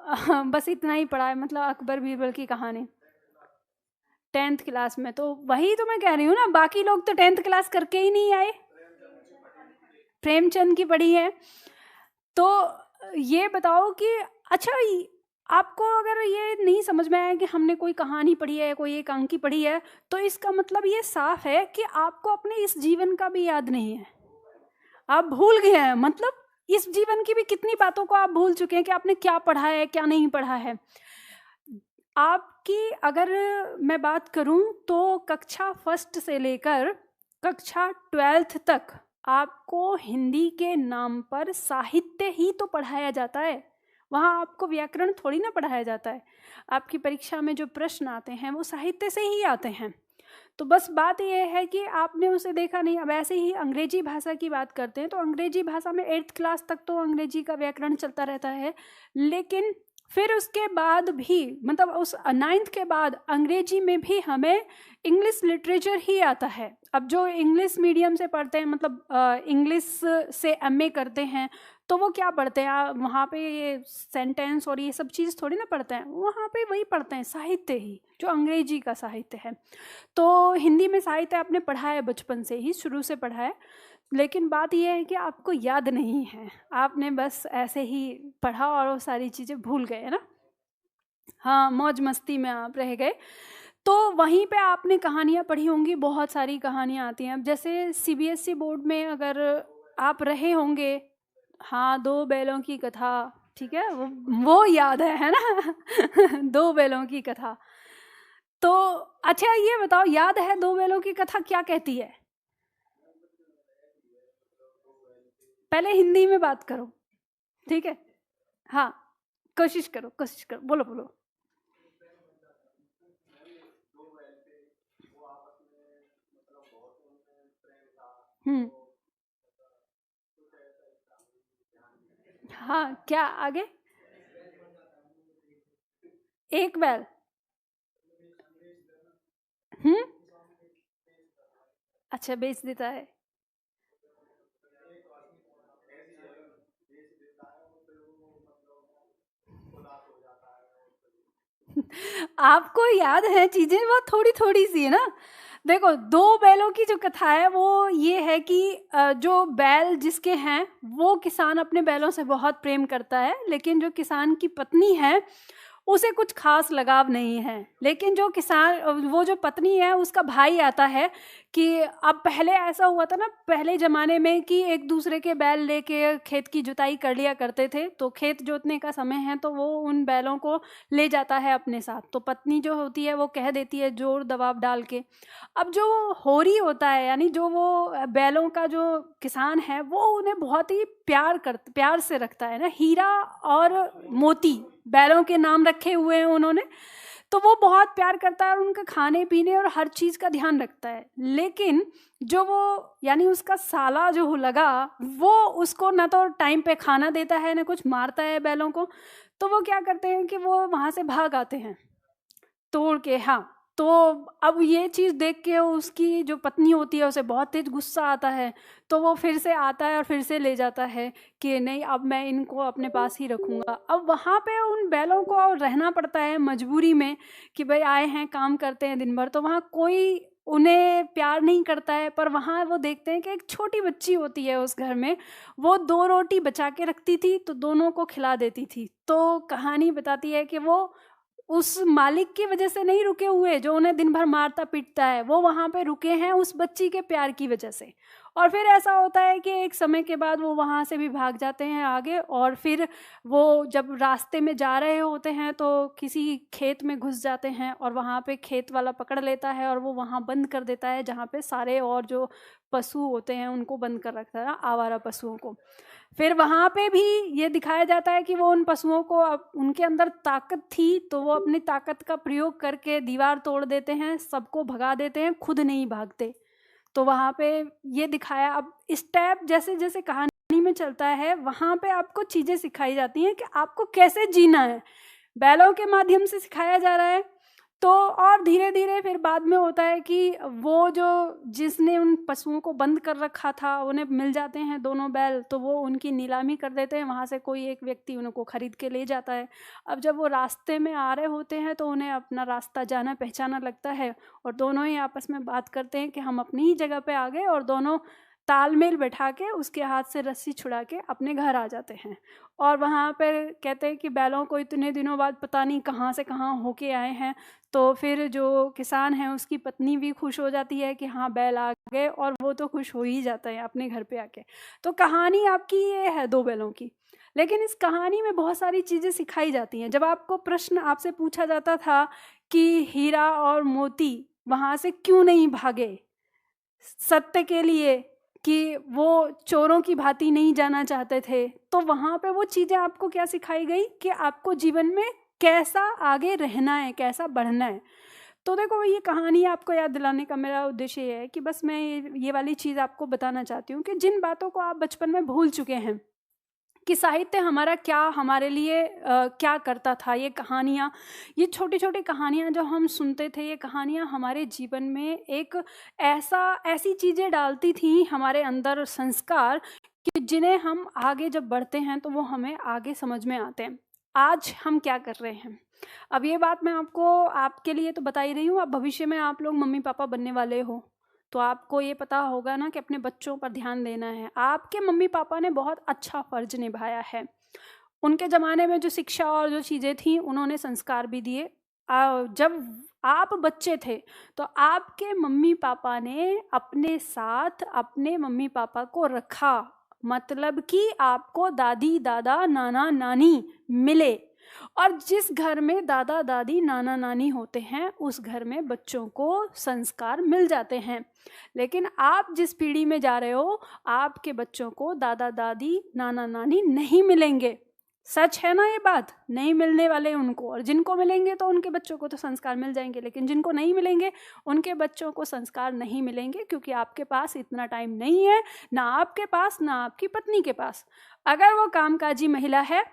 बस इतना ही पढ़ा है, मतलब अकबर बीरबल की कहानी 10th क्लास में। तो वही तो मैं कह रही हूँ ना, बाकी लोग तो 10th क्लास करके ही नहीं आए। प्रेमचंद की पढ़ी है। तो ये बताओ कि अच्छा, आपको अगर ये नहीं समझ में आया कि हमने कोई कहानी पढ़ी है, कोई एकांकी पढ़ी है, तो इसका मतलब ये साफ है कि आपको अपने इस जीवन का भी याद नहीं है, आप भूल गए हैं। मतलब इस जीवन की भी कितनी बातों को आप भूल चुके हैं कि आपने क्या पढ़ा है, क्या नहीं पढ़ा है। आपकी अगर मैं बात करूं तो कक्षा 1st से लेकर कक्षा 12th तक आपको हिंदी के नाम पर साहित्य ही तो पढ़ाया जाता है, वहाँ आपको व्याकरण थोड़ी ना पढ़ाया जाता है। आपकी परीक्षा में जो प्रश्न आते हैं वो साहित्य से ही आते हैं। तो बस बात यह है कि आपने उसे देखा नहीं। अब ऐसे ही अंग्रेजी भाषा की बात करते हैं तो अंग्रेजी भाषा में 8th क्लास तक तो अंग्रेजी का व्याकरण चलता रहता है, लेकिन फिर उसके बाद भी, मतलब उस 9th के बाद अंग्रेजी में भी हमें इंग्लिश लिटरेचर ही आता है। अब जो इंग्लिश मीडियम से पढ़ते हैं, मतलब इंग्लिश से MA करते हैं, तो वो क्या पढ़ते हैं वहाँ पे? ये सेंटेंस और ये सब चीज़ थोड़ी ना पढ़ते हैं, वहाँ पे वही पढ़ते हैं साहित्य ही, जो अंग्रेजी का साहित्य है। तो हिंदी में साहित्य आपने पढ़ा है, बचपन से ही शुरू से पढ़ा है, लेकिन बात यह है कि आपको याद नहीं है, आपने बस ऐसे ही पढ़ा और वो सारी चीज़ें भूल गए, है ना। हाँ, मौज मस्ती में आप रह गए। तो वहीं पे आपने कहानियाँ पढ़ी होंगी, बहुत सारी कहानियाँ आती हैं। अब जैसे सीबीएसई बोर्ड में अगर आप रहे होंगे, हाँ, दो बैलों की कथा, ठीक है, वो याद है ना? दो बैलों की कथा। तो अच्छा ये बताओ, याद है दो बैलों की कथा क्या कहती है? पहले हिंदी में बात करो, ठीक है? हाँ, कोशिश करो, कोशिश करो, बोलो बोलो। हम्म। हाँ, क्या आगे? एक बैल। हम्म। अच्छा, बेच देता है। आपको याद है चीजें, वो थोड़ी थोड़ी सी है ना। देखो, दो बैलों की जो कथा है वो ये है कि जो बैल जिसके हैं वो किसान अपने बैलों से बहुत प्रेम करता है, लेकिन जो किसान की पत्नी है उसे कुछ खास लगाव नहीं है। लेकिन जो किसान, वो जो पत्नी है उसका भाई आता है कि अब पहले ऐसा हुआ था ना, पहले ज़माने में कि एक दूसरे के बैल लेके खेत की जुताई कर लिया करते थे, तो खेत जोतने का समय है तो वो उन बैलों को ले जाता है अपने साथ। तो पत्नी जो होती है वो कह देती है जोर दबाव डाल के। अब जो होरी होता है, यानी जो वो बैलों का जो किसान है, वो उन्हें बहुत ही प्यार से रखता है ना। हीरा और मोती बैलों के नाम रखे हुए हैं उन्होंने, तो वो बहुत प्यार करता है और उनके खाने पीने और हर चीज़ का ध्यान रखता है। लेकिन जो वो, यानी उसका साला जो लगा, वो उसको ना तो टाइम पे खाना देता है ना कुछ, मारता है बैलों को। तो वो क्या करते हैं कि वो वहाँ से भाग आते हैं तोड़ के। हाँ, तो अब ये चीज़ देख के उसकी जो पत्नी होती है उसे बहुत तेज गुस्सा आता है, तो वो फिर से आता है और फिर से ले जाता है कि नहीं, अब मैं इनको अपने पास ही रखूँगा। अब वहाँ पे उन बैलों को रहना पड़ता है मजबूरी में कि भाई आए हैं, काम करते हैं दिन भर, तो वहाँ कोई उन्हें प्यार नहीं करता है। पर वहाँ वो देखते हैं कि एक छोटी बच्ची होती है उस घर में, वो 2 रोटी बचा के रखती थी तो दोनों को खिला देती थी। तो कहानी बताती है कि वो उस मालिक की वजह से नहीं रुके हुए जो उन्हें दिन भर मारता पीटता है, वो वहाँ पे रुके हैं उस बच्ची के प्यार की वजह से। और फिर ऐसा होता है कि एक समय के बाद वो वहाँ से भी भाग जाते हैं आगे, और फिर वो जब रास्ते में जा रहे होते हैं तो किसी खेत में घुस जाते हैं, और वहाँ पे खेत वाला पकड़ लेता है और वो वहाँ बंद कर देता है जहाँ पे सारे और जो पशु होते हैं उनको बंद कर रखता है ना, आवारा पशुओं को। फिर वहाँ पे भी ये दिखाया जाता है कि वो उन पशुओं को, अब उनके अंदर ताकत थी तो वो अपनी ताकत का प्रयोग करके दीवार तोड़ देते हैं, सबको भगा देते हैं, खुद नहीं भागते। तो वहाँ पे ये दिखाया। अब स्टेप जैसे जैसे कहानी में चलता है, वहाँ पे आपको चीज़ें सिखाई जाती हैं कि आपको कैसे जीना है, बैलों के माध्यम से सिखाया जा रहा है। तो और धीरे धीरे फिर बाद में होता है कि वो जो जिसने उन पशुओं को बंद कर रखा था उन्हें मिल जाते हैं दोनों बैल, तो वो उनकी नीलामी कर देते हैं, वहाँ से कोई एक व्यक्ति उनको खरीद के ले जाता है। अब जब वो रास्ते में आ रहे होते हैं तो उन्हें अपना रास्ता जाना पहचाना लगता है, और दोनों ही आपस में बात करते हैं कि हम अपनी ही जगह पे आ गए, और दोनों तालमेल बैठा के उसके हाथ से रस्सी छुड़ा के अपने घर आ जाते हैं। और वहाँ पर कहते हैं कि बैलों को इतने दिनों बाद पता नहीं कहाँ से कहाँ होके आए हैं। तो फिर जो किसान है उसकी पत्नी भी खुश हो जाती है कि हाँ बैल आ गए, और वो तो खुश हो ही जाता है अपने घर पे आके। तो कहानी आपकी ये है दो बैलों की। लेकिन इस कहानी में बहुत सारी चीज़ें सिखाई जाती हैं। जब आपको प्रश्न आपसे पूछा जाता था कि हीरा और मोती वहाँ से क्यों नहीं भागे सत्य के लिए, कि वो चोरों की भांति नहीं जाना चाहते थे, तो वहाँ पे वो चीज़ें आपको क्या सिखाई गई कि आपको जीवन में कैसा आगे रहना है, कैसा बढ़ना है। तो देखो, ये कहानी आपको याद दिलाने का मेरा उद्देश्य ये है कि बस मैं ये वाली चीज़ आपको बताना चाहती हूँ कि जिन बातों को आप बचपन में भूल चुके हैं कि साहित्य हमारा क्या, हमारे लिए क्या करता था। ये कहानियाँ, ये छोटी छोटी कहानियाँ जो हम सुनते थे, ये कहानियाँ हमारे जीवन में एक ऐसी चीज़ें डालती थी हमारे अंदर, संस्कार, कि जिन्हें हम आगे जब बढ़ते हैं तो वो हमें आगे समझ में आते हैं। आज हम क्या कर रहे हैं, अब ये बात मैं आपको, आपके लिए तो बता ही रही हूँ। अब भविष्य में आप लोग मम्मी पापा बनने वाले हो, तो आपको ये पता होगा ना कि अपने बच्चों पर ध्यान देना है। आपके मम्मी पापा ने बहुत अच्छा फर्ज निभाया है। उनके ज़माने में जो शिक्षा और जो चीज़ें थी, उन्होंने संस्कार भी दिए, जब आप बच्चे थे तो आपके मम्मी पापा ने अपने साथ अपने मम्मी पापा को रखा, मतलब कि आपको दादी दादा नाना नानी मिले। और जिस घर में दादा दादी नाना नानी होते हैं उस घर में बच्चों को संस्कार मिल जाते हैं। लेकिन आप जिस पीढ़ी में जा रहे हो, आपके बच्चों को दादा दादी नाना नानी नहीं मिलेंगे। सच है ना ये बात? नहीं मिलने वाले उनको, और जिनको मिलेंगे तो उनके बच्चों को तो संस्कार मिल जाएंगे, लेकिन जिनको नहीं मिलेंगे उनके बच्चों को संस्कार नहीं मिलेंगे, क्योंकि आपके पास इतना टाइम नहीं है, ना आपके पास ना आपकी पत्नी के पास। अगर वो कामकाजी महिला है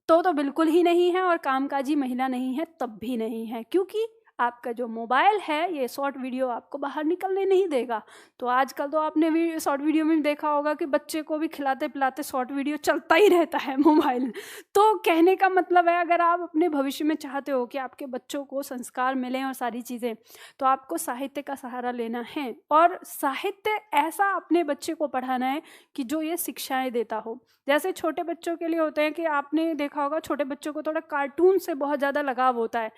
तो बिल्कुल ही नहीं है, और कामकाजी महिला नहीं है तब भी नहीं है, क्योंकि आपका जो मोबाइल है ये शॉर्ट वीडियो आपको बाहर निकलने नहीं देगा। तो आजकल तो आपने शॉर्ट वीडियो में देखा होगा कि बच्चे को भी खिलाते पिलाते शॉर्ट वीडियो चलता ही रहता है मोबाइल। तो कहने का मतलब है, अगर आप अपने भविष्य में चाहते हो कि आपके बच्चों को संस्कार मिलें और सारी चीज़ें, तो आपको साहित्य का सहारा लेना है। और साहित्य ऐसा अपने बच्चे को पढ़ाना है कि जो ये शिक्षाएं देता हो। जैसे छोटे बच्चों के लिए होते हैं कि आपने देखा होगा छोटे बच्चों को थोड़ा कार्टून से बहुत ज़्यादा लगाव होता है।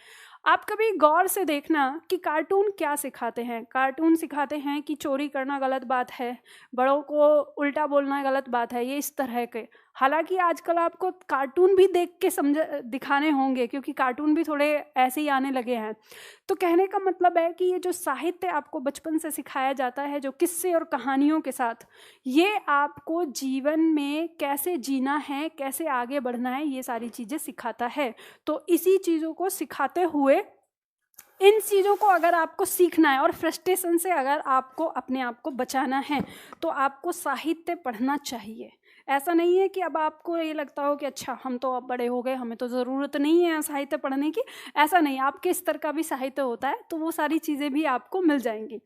आप कभी गौर से देखना कि कार्टून क्या सिखाते हैं। कार्टून सिखाते हैं कि चोरी करना गलत बात है, बड़ों को उल्टा बोलना गलत बात है, ये इस तरह के। हालांकि आजकल आपको कार्टून भी देख के दिखाने होंगे, क्योंकि कार्टून भी थोड़े ऐसे ही आने लगे हैं। तो कहने का मतलब है कि ये जो साहित्य आपको बचपन से सिखाया जाता है, जो किस्से और कहानियों के साथ, ये आपको जीवन में कैसे जीना है, कैसे आगे बढ़ना है, ये सारी चीज़ें सिखाता है। तो इसी चीज़ों को सिखाते हुए इन चीज़ों को अगर आपको सीखना है और फ्रस्ट्रेशन से अगर आपको अपने आप को बचाना है, तो आपको साहित्य पढ़ना चाहिए। ऐसा नहीं है कि अब आपको ये लगता हो कि अच्छा हम तो अब बड़े हो गए, हमें तो ज़रूरत नहीं है साहित्य पढ़ने की। ऐसा नहीं, आपके स्तर का भी साहित्य होता है, तो वो सारी चीज़ें भी आपको मिल जाएंगी।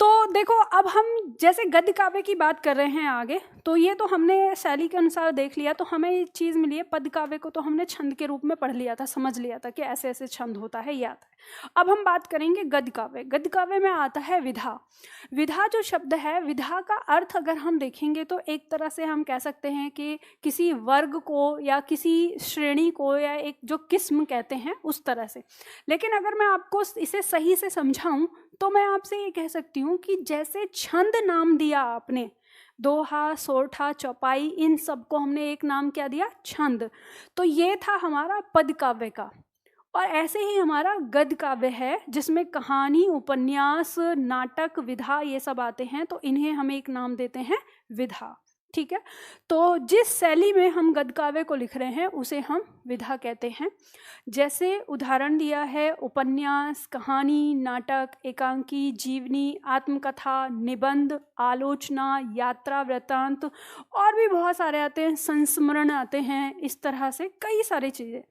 तो देखो, अब हम जैसे गद्य काव्य की बात कर रहे हैं आगे, तो ये तो हमने शैली के अनुसार देख लिया, तो हमें ये चीज़ मिली है। पद काव्य को तो हमने छंद के रूप में पढ़ लिया था, समझ लिया था कि ऐसे ऐसे छंद होता है, याद है। अब हम बात करेंगे गद्य काव्य। गद्य काव्य में आता है विधा। विधा जो शब्द है, विधा का अर्थ अगर हम देखेंगे तो एक तरह से हम कह सकते हैं कि किसी वर्ग को या किसी श्रेणी को या एक जो किस्म कहते हैं उस तरह से। लेकिन अगर मैं आपको इसे सही से समझाऊं तो मैं आपसे ये कह सकती हूँ कि जैसे छंद नाम दिया आपने, दोहा, सोरठा, चौपाई, इन सबको हमने एक नाम क्या दिया? छंद। तो ये था हमारा पद काव्य का। और ऐसे ही हमारा गद्य काव्य है, जिसमें कहानी, उपन्यास, नाटक, विधा ये सब आते हैं, तो इन्हें हम एक नाम देते हैं विधा। ठीक है। तो जिस शैली में हम गद्य काव्य को लिख रहे हैं उसे हम विधा कहते हैं। जैसे उदाहरण दिया है, उपन्यास, कहानी, नाटक, एकांकी, जीवनी, आत्मकथा, निबंध, आलोचना, यात्रा वृत्तांत, और भी बहुत सारे आते हैं, संस्मरण आते हैं, इस तरह से कई सारी चीज़ें।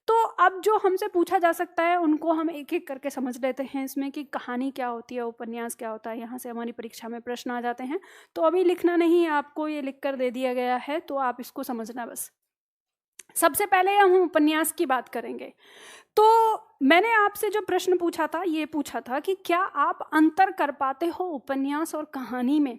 तो अब जो हमसे पूछा जा सकता है उनको हम एक एक करके समझ लेते हैं इसमें, कि कहानी क्या होती है, उपन्यास क्या होता है। यहाँ से हमारी परीक्षा में प्रश्न आ जाते हैं, तो अभी लिखना नहीं है आपको, ये लिख कर दे दिया गया है, तो आप इसको समझना बस। सबसे पहले हम उपन्यास की बात करेंगे। तो मैंने आपसे जो प्रश्न पूछा था, ये पूछा था कि क्या आप अंतर कर पाते हो उपन्यास और कहानी में।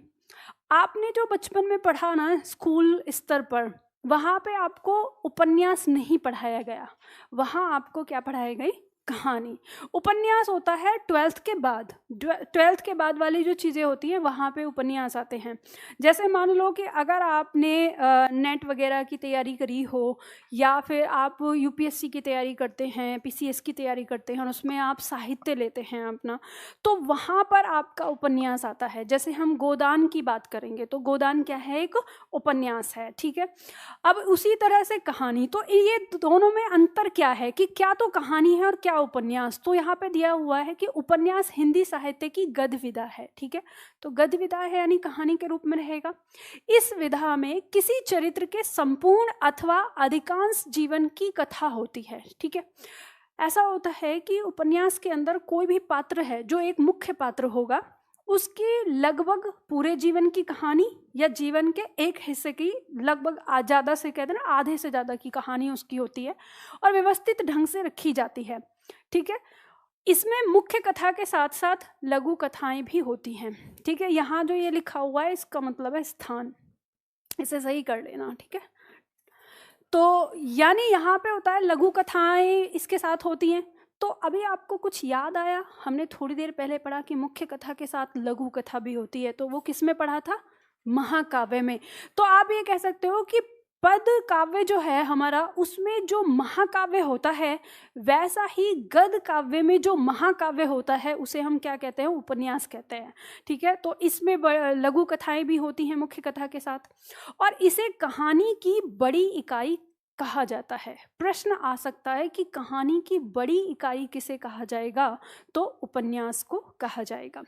आपने जो बचपन में पढ़ा ना स्कूल स्तर पर, वहाँ पे आपको उपन्यास नहीं पढ़ाया गया, वहाँ आपको क्या पढ़ाई गई? कहानी। उपन्यास होता है 12th के बाद। 12th के बाद वाली जो चीज़ें होती हैं वहाँ पे उपन्यास आते हैं। जैसे मान लो कि अगर आपने नेट वगैरह की तैयारी करी हो, या फिर आप यूपीएससी की तैयारी करते हैं, पीसीएस की तैयारी करते हैं, और उसमें आप साहित्य लेते हैं अपना, तो वहाँ पर आपका उपन्यास आता है। जैसे हम गोदान की बात करेंगे तो गोदान क्या है? एक उपन्यास है। ठीक है। अब उसी तरह से कहानी, तो ये दोनों में अंतर क्या है कि क्या तो कहानी है और क्या उपन्यास। तो यहाँ पे दिया हुआ है कि उपन्यास हिंदी साहित्य की गद्य विधा है। ठीक है। तो गद्य विधा है यानी कहानी के रूप में रहेगा। इस विधा में किसी चरित्र के संपूर्ण अथवा अधिकांश जीवन की कथा होती है। ठीक है। ऐसा होता है कि उपन्यास के अंदर कोई भी पात्र है जो एक मुख्य पात्र होगा, उसकी लगभग पूरे जीवन की कहानी या जीवन के एक हिस्से की लगभग ज़्यादा से कहते हैं ना, आधे से ज़्यादा की कहानी उसकी होती है और व्यवस्थित ढंग से रखी जाती है। ठीक है। इसमें मुख्य कथा के साथ साथ लघु कथाएं भी होती हैं। ठीक है। यहाँ जो ये लिखा हुआ है इसका मतलब है स्थान, इसे सही कर लेना। ठीक है। तो यानी यहाँ पे होता है लघु कथाएं इसके साथ होती हैं। तो अभी आपको कुछ याद आया? हमने थोड़ी देर पहले पढ़ा कि मुख्य कथा के साथ लघु कथा भी होती है, तो वो किस में पढ़ा था? महाकाव्य में। तो आप ये कह सकते हो कि पद काव्य जो है हमारा, उसमें जो महाकाव्य होता है, वैसा ही गद्य काव्य में जो महाकाव्य होता है उसे हम क्या कहते हैं? उपन्यास कहते हैं। ठीक है, तो इसमें लघु कथाएं भी होती हैं मुख्य कथा के साथ, और इसे कहानी की बड़ी इकाई कहा जाता है। प्रश्न आ सकता है कि कहानी की बड़ी इकाई किसे कहा जाएगा? तो उपन्यास को कहा जाएगा।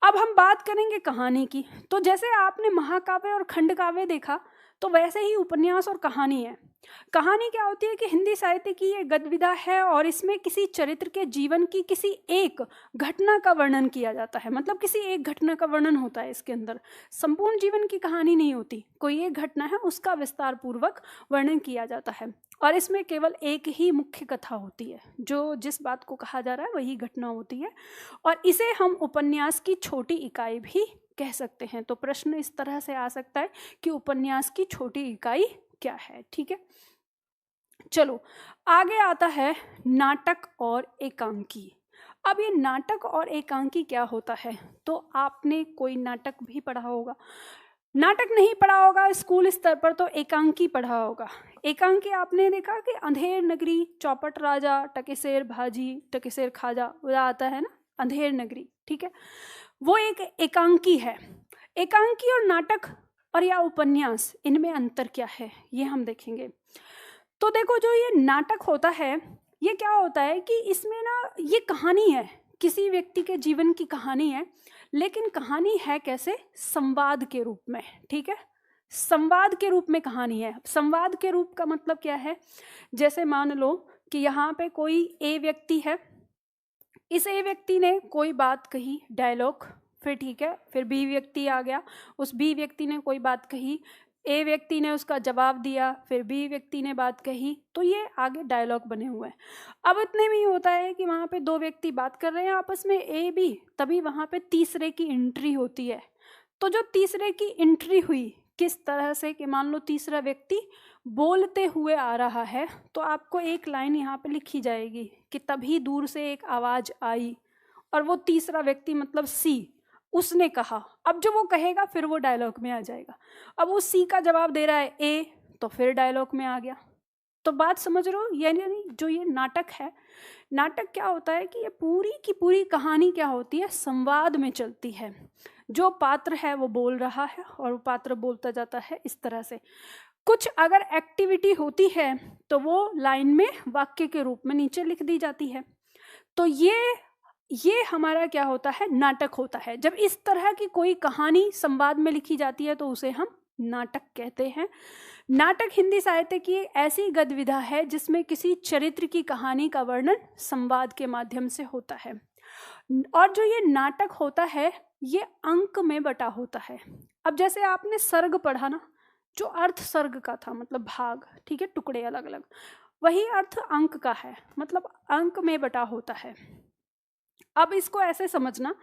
अब हम बात करेंगे कहानी की। तो जैसे आपने महाकाव्य और खंड काव्य देखा, तो वैसे ही उपन्यास और कहानी है। कहानी क्या होती है कि हिंदी साहित्य की ये गद्य विधा है, और इसमें किसी चरित्र के जीवन की किसी एक घटना का वर्णन किया जाता है। मतलब किसी एक घटना का वर्णन होता है इसके अंदर, संपूर्ण जीवन की कहानी नहीं होती। कोई एक घटना है, उसका विस्तार पूर्वक वर्णन किया जाता है, और इसमें केवल एक ही मुख्य कथा होती है, जो जिस बात को कहा जा रहा है वही घटना होती है, और इसे हम उपन्यास की छोटी इकाई भी कह सकते हैं। तो प्रश्न इस तरह से आ सकता है कि उपन्यास की छोटी इकाई क्या है। ठीक है, चलो आगे आता है नाटक और एकांकी। अब ये नाटक और एकांकी क्या होता है? तो आपने कोई नाटक भी पढ़ा होगा, नाटक नहीं पढ़ा होगा स्कूल स्तर पर तो एकांकी पढ़ा होगा। एकांकी आपने देखा कि अंधेर नगरी, चौपट राजा, टकेसेर भाजी, टकेसेर खाजा, वो आता है ना, अंधेर नगरी। ठीक है, वो एक एकांकी है। एकांकी और नाटक और या उपन्यास, इनमें अंतर क्या है ये हम देखेंगे। तो देखो, जो ये नाटक होता है, ये क्या होता है कि इसमें ना ये कहानी है, किसी व्यक्ति के जीवन की कहानी है, लेकिन कहानी है कैसे? संवाद के रूप में। ठीक है, संवाद के रूप में कहानी है। संवाद के रूप का मतलब क्या है? जैसे मान लो कि यहाँ पे कोई ए व्यक्ति है, इस ए व्यक्ति ने कोई बात कही, डायलॉग, फिर ठीक है, फिर बी व्यक्ति आ गया, उस बी व्यक्ति ने कोई बात कही, ए व्यक्ति ने उसका जवाब दिया, फिर बी व्यक्ति ने बात कही, तो ये आगे डायलॉग बने हुए हैं। अब इतने में ही होता है कि वहाँ पे दो व्यक्ति बात कर रहे हैं आपस में, ए बी, तभी वहाँ पे तीसरे की एंट्री होती है। तो जो तीसरे की एंट्री हुई, किस तरह से कि मान लो तीसरा व्यक्ति बोलते हुए आ रहा है, तो आपको एक लाइन यहाँ पे लिखी जाएगी कि तभी दूर से एक आवाज आई, और वो तीसरा व्यक्ति मतलब सी, उसने कहा। अब जो वो कहेगा फिर वो डायलॉग में आ जाएगा। अब वो सी का जवाब दे रहा है ए, तो फिर डायलॉग में आ गया। तो बात समझ रहे हो? यानी जो ये नाटक है, नाटक क्या होता है कि ये पूरी की पूरी कहानी क्या होती है? संवाद में चलती है। जो पात्र है वो बोल रहा है, और वो पात्र बोलता जाता है इस तरह से। कुछ अगर एक्टिविटी होती है तो वो लाइन में वाक्य के रूप में नीचे लिख दी जाती है। तो ये हमारा क्या होता है? नाटक होता है। जब इस तरह की कोई कहानी संवाद में लिखी जाती है तो उसे हम नाटक कहते हैं। नाटक हिंदी साहित्य की ऐसी गद्य विधा है जिसमें किसी चरित्र की कहानी का वर्णन संवाद के माध्यम से होता है। और जो ये नाटक होता है ये अंक में बटा होता है। अब जैसे आपने सर्ग पढ़ा ना, जो अर्थ सर्ग का था, मतलब भाग, ठीक है, टुकड़े अलग अलग, वही अर्थ अंक का है, मतलब अंक में बटा होता है। अब इसको ऐसे समझना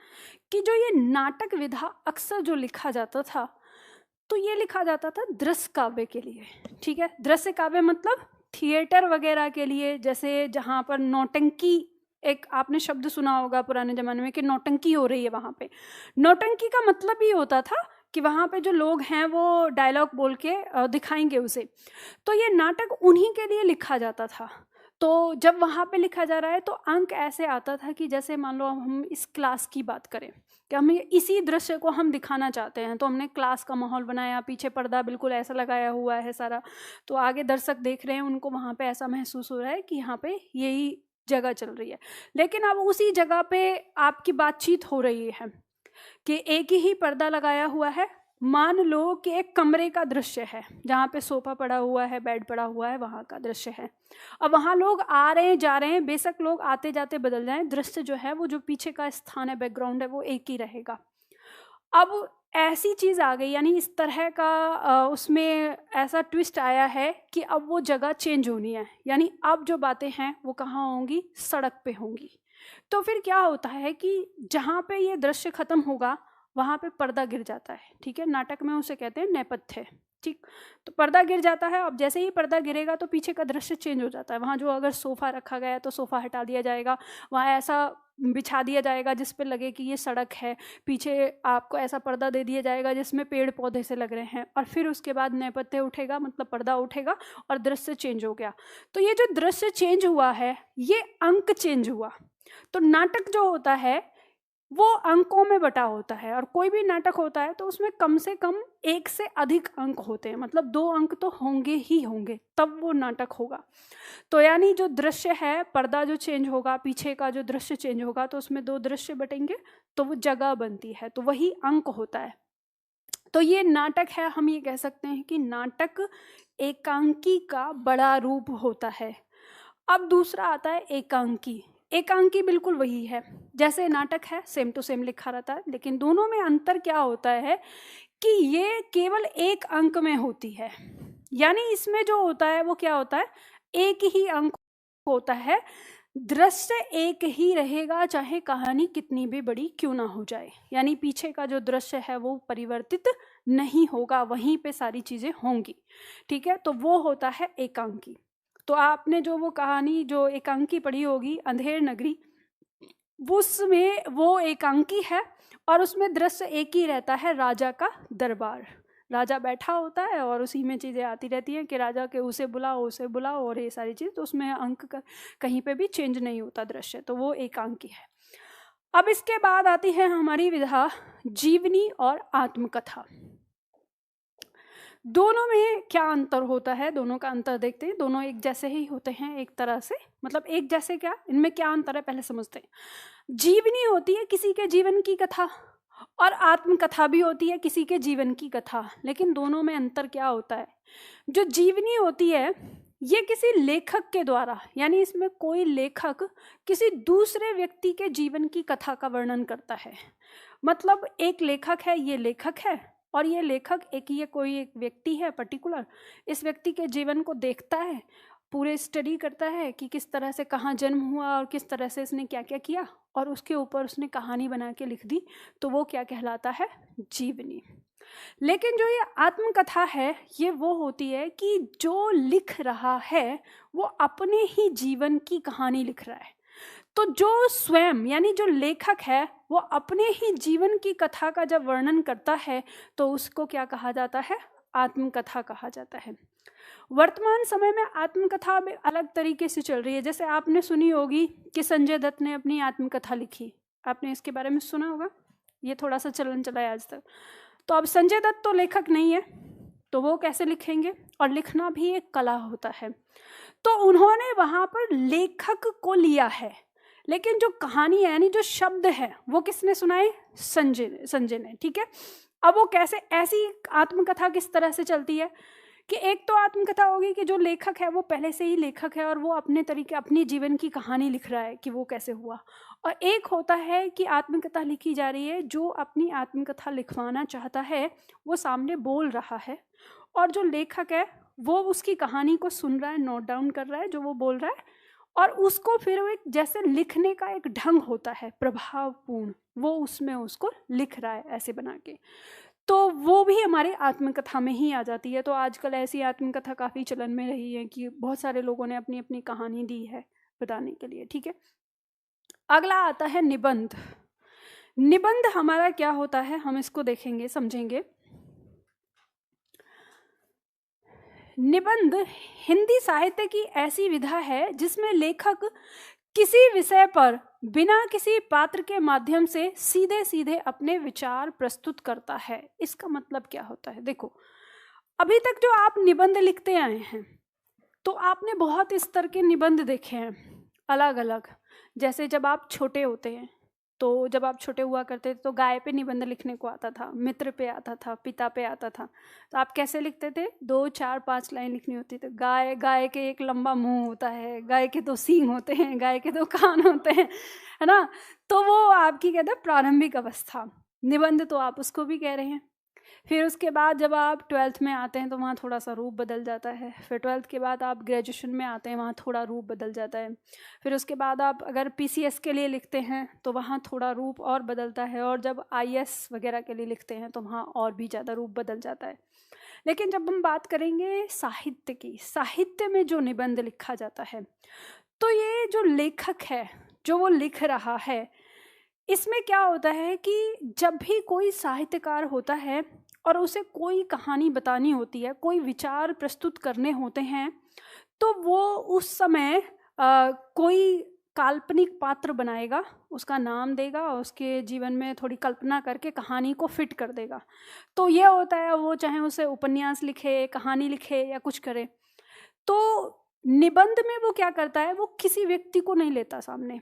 कि जो ये नाटक विधा अक्सर जो लिखा जाता था, तो ये लिखा जाता था दृश्य काव्य के लिए। ठीक है, दृश्य काव्य मतलब थिएटर वगैरह के लिए, जैसे जहाँ पर नौटंकी, एक आपने शब्द सुना होगा पुराने जमाने में कि नौटंकी हो रही है वहाँ पे। नौटंकी का मतलब ये होता था कि वहाँ पे जो लोग हैं वो डायलॉग बोल के दिखाएंगे उसे। तो ये नाटक उन्हीं के लिए लिखा जाता था। तो जब वहाँ पे लिखा जा रहा है तो अंक ऐसे आता था कि जैसे मान लो हम इस क्लास की बात करें कि हम इसी दृश्य को हम दिखाना चाहते हैं, तो हमने क्लास का माहौल बनाया, पीछे पर्दा बिल्कुल ऐसा लगाया हुआ है सारा, तो आगे दर्शक देख रहे हैं, उनको वहाँ पे ऐसा महसूस हो रहा है कि यहाँ पे यही जगह चल रही है। लेकिन अब उसी जगह पे आपकी बातचीत हो रही है कि एक ही पर्दा लगाया हुआ है, मान लो कि एक कमरे का दृश्य है जहाँ पे सोफा पड़ा हुआ है, बेड पड़ा हुआ है, वहाँ का दृश्य है। अब वहाँ लोग आ रहे हैं जा रहे हैं, बेशक लोग आते जाते बदल जाएं, दृश्य जो है वो जो पीछे का स्थान है, बैकग्राउंड है, वो एक ही रहेगा। अब ऐसी चीज़ आ गई, यानी इस तरह का उसमें ऐसा ट्विस्ट आया है कि अब वो जगह चेंज होनी है, यानी अब जो बातें हैं वो कहाँ होंगी? सड़क पे होंगी। तो फिर क्या होता है कि जहाँ पे ये दृश्य खत्म होगा, वहाँ पे पर्दा गिर जाता है, ठीक है। नाटक में उसे कहते हैं नेपथ्य, ठीक। तो पर्दा गिर जाता है। अब जैसे ही पर्दा गिरेगा तो पीछे का दृश्य चेंज हो जाता है। वहाँ जो अगर सोफ़ा रखा गया है तो सोफ़ा हटा दिया जाएगा, वहाँ ऐसा बिछा दिया जाएगा जिस पे लगे कि ये सड़क है, पीछे आपको ऐसा पर्दा दे दिया जाएगा जिसमें पेड़ पौधे से लग रहे हैं, और फिर उसके बाद नेपथ्य उठेगा, मतलब पर्दा उठेगा और दृश्य चेंज हो गया। तो ये जो दृश्य चेंज हुआ है ये अंक चेंज हुआ। तो नाटक जो होता है वो अंकों में बटा होता है, और कोई भी नाटक होता है तो उसमें कम से कम एक से अधिक अंक होते हैं, मतलब 2 अंक तो होंगे ही होंगे, तब वो नाटक होगा। तो यानी जो दृश्य है, पर्दा जो चेंज होगा, पीछे का जो दृश्य चेंज होगा, तो उसमें 2 दृश्य बटेंगे तो वो जगह बनती है, तो वही अंक होता है। तो ये नाटक है। हम ये कह सकते हैं कि नाटक एकांकी का बड़ा रूप होता है। अब दूसरा आता है एकांकी। एकांकी बिल्कुल वही है जैसे नाटक है, सेम टू सेम लिखा रहता है, लेकिन दोनों में अंतर क्या होता है कि ये केवल एक अंक में होती है। यानी इसमें जो होता है वो क्या होता है, एक ही अंक होता है, दृश्य एक ही रहेगा चाहे कहानी कितनी भी बड़ी क्यों ना हो जाए। यानी पीछे का जो दृश्य है वो परिवर्तित नहीं होगा, वहीं पे सारी चीजें होंगी, ठीक है। तो वो होता है एकांकी। तो आपने जो वो कहानी जो एकांकी पढ़ी होगी, अंधेर नगरी, उसमें वो एकांकी है और उसमें दृश्य एक ही रहता है, राजा का दरबार। राजा बैठा होता है और उसी में चीज़ें आती रहती हैं कि राजा के उसे बुलाओ उसे बुलाओ और ये सारी चीज़, तो उसमें अंक का कहीं पे भी चेंज नहीं होता दृश्य, तो वो एकांकी है। अब इसके बाद आती है हमारी विधा जीवनी और आत्मकथा। दोनों में क्या अंतर होता है, दोनों का अंतर देखते हैं। दोनों एक जैसे ही होते हैं एक तरह से, मतलब एक जैसे क्या, इनमें क्या अंतर है पहले समझते हैं। जीवनी होती है किसी के जीवन की कथा, और आत्मकथा भी होती है किसी के जीवन की कथा, लेकिन दोनों में अंतर क्या होता है। जो जीवनी होती है ये किसी लेखक के द्वारा, यानी इसमें कोई लेखक किसी दूसरे व्यक्ति के जीवन की कथा का वर्णन करता है। मतलब एक लेखक है, ये लेखक है, और ये लेखक ये कोई एक व्यक्ति है पर्टिकुलर, इस व्यक्ति के जीवन को देखता है, पूरे स्टडी करता है कि किस तरह से कहाँ जन्म हुआ और किस तरह से इसने क्या क्या किया, और उसके ऊपर उसने कहानी बना के लिख दी, तो वो क्या कहलाता है, जीवनी। लेकिन जो ये आत्मकथा है ये वो होती है कि जो लिख रहा है वो अपने ही जीवन की कहानी लिख रहा है। तो जो स्वयं यानी जो लेखक है वो अपने ही जीवन की कथा का जब वर्णन करता है तो उसको क्या कहा जाता है, आत्मकथा कहा जाता है। वर्तमान समय में आत्मकथा भी अलग तरीके से चल रही है। जैसे आपने सुनी होगी कि संजय दत्त ने अपनी आत्मकथा लिखी, आपने इसके बारे में सुना होगा, ये थोड़ा सा चलन चला है आज तक। तो अब संजय दत्त तो लेखक नहीं है, तो वो कैसे लिखेंगे, और लिखना भी एक कला होता है। तो उन्होंने वहाँ पर लेखक को लिया है, लेकिन जो कहानी है यानी जो शब्द है वो किसने सुनाए, संजय ने, ठीक है। अब वो कैसे, ऐसी आत्मकथा किस तरह से चलती है कि एक तो आत्मकथा होगी कि जो लेखक है वो पहले से ही लेखक है और वो अपने तरीके अपनी जीवन की कहानी लिख रहा है कि वो कैसे हुआ, और एक होता है कि आत्मकथा लिखी जा रही है, जो अपनी आत्मकथा लिखवाना चाहता है वो सामने बोल रहा है, और जो लेखक है वो उसकी कहानी को सुन रहा है, नोट डाउन कर रहा है जो वो बोल रहा है, और उसको फिर एक जैसे लिखने का एक ढंग होता है प्रभावपूर्ण, वो उसमें उसको लिख रहा है ऐसे बना के, तो वो भी हमारे आत्मकथा में ही आ जाती है। तो आजकल ऐसी आत्मकथा काफ़ी चलन में रही है कि बहुत सारे लोगों ने अपनी अपनी कहानी दी है बताने के लिए, ठीक है। अगला आता है निबंध। निबंध हमारा क्या होता है हम इसको देखेंगे समझेंगे। निबंध हिंदी साहित्य की ऐसी विधा है जिसमें लेखक किसी विषय पर बिना किसी पात्र के माध्यम से सीधे सीधे अपने विचार प्रस्तुत करता है। इसका मतलब क्या होता है, देखो अभी तक जो आप निबंध लिखते आए हैं तो आपने बहुत स्तर के निबंध देखे हैं अलग अलग। जैसे जब आप छोटे होते हैं तो जब आप छोटे हुआ करते थे तो गाय पे निबंध लिखने को आता था, मित्र पे आता था, पिता पे आता था। तो आप कैसे लिखते थे, 2, 4, 5 लाइन लिखनी होती थी। गाय के एक लंबा मुंह होता है, गाय के 2 सींग होते हैं, गाय के 2 कान होते हैं, है ना। तो वो आपकी कहते हैं प्रारंभिक अवस्था, निबंध तो आप उसको भी कह रहे हैं। फिर उसके बाद जब आप 12th में आते हैं तो वहाँ थोड़ा सा रूप बदल जाता है। फिर 12th के बाद आप ग्रेजुएशन में आते हैं, वहाँ थोड़ा रूप बदल जाता है। फिर उसके बाद आप अगर PCS के लिए लिखते हैं तो वहाँ थोड़ा रूप और बदलता है, और जब IS वगैरह के लिए लिखते हैं तो वहाँ और भी ज़्यादा रूप बदल जाता है। लेकिन जब हम बात करेंगे साहित्य की, साहित्य में जो निबंध लिखा जाता है, तो ये जो लेखक है, जो वो लिख रहा है, इसमें क्या होता है कि जब भी कोई साहित्यकार होता है और उसे कोई कहानी बतानी होती है, कोई विचार प्रस्तुत करने होते हैं, तो वो उस समय कोई काल्पनिक पात्र बनाएगा, उसका नाम देगा और उसके जीवन में थोड़ी कल्पना करके कहानी को फिट कर देगा। तो ये होता है, वो चाहे उसे उपन्यास लिखे, कहानी लिखे या कुछ करे। तो निबंध में वो क्या करता है, वो किसी व्यक्ति को नहीं लेता सामने,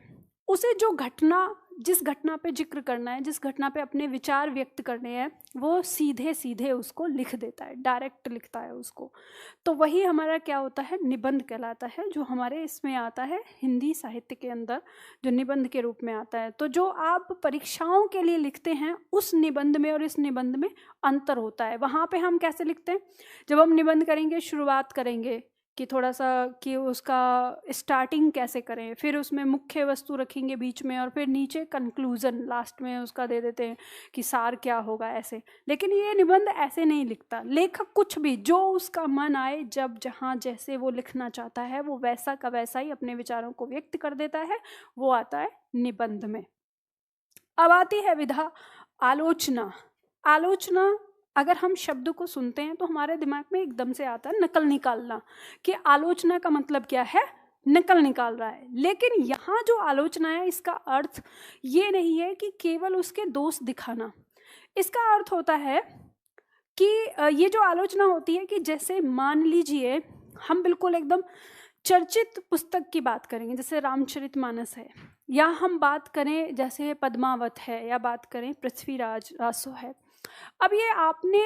उसे जो घटना, जिस घटना पे जिक्र करना है, जिस घटना पे अपने विचार व्यक्त करने हैं, वो सीधे सीधे उसको लिख देता है, डायरेक्ट लिखता है उसको। तो वही हमारा क्या होता है, निबंध कहलाता है, जो हमारे इसमें आता है हिंदी साहित्य के अंदर, जो निबंध के रूप में आता है। तो जो आप परीक्षाओं के लिए लिखते हैं, उस निबंध में और इस निबंध में अंतर होता है। वहाँ पे हम कैसे लिखते हैं, जब हम निबंध करेंगे, शुरुआत करेंगे कि थोड़ा सा कि उसका स्टार्टिंग कैसे करें, फिर उसमें मुख्य वस्तु रखेंगे बीच में, और फिर नीचे कंक्लूजन लास्ट में उसका दे देते हैं कि सार क्या होगा, ऐसे। लेकिन ये निबंध ऐसे नहीं लिखता। लेखक कुछ भी, जो उसका मन आए, जब जहाँ जैसे वो लिखना चाहता है, वो वैसा का वैसा ही अपने विचारों को व्यक्त कर देता है, वो आता है निबंध में। अब आती है विधा आलोचना। आलोचना, अगर हम शब्द को सुनते हैं तो हमारे दिमाग में एकदम से आता है नकल निकालना, कि आलोचना का मतलब क्या है, नकल निकाल रहा है। लेकिन यहाँ जो आलोचना है, इसका अर्थ ये नहीं है कि केवल उसके दोष दिखाना। इसका अर्थ होता है कि ये जो आलोचना होती है, कि जैसे मान लीजिए हम बिल्कुल एकदम चर्चित पुस्तक की बात करेंगे, जैसे रामचरितमानस है, या हम बात करें जैसे पद्मावत है, या बात करें पृथ्वीराज रासो है। अब ये आपने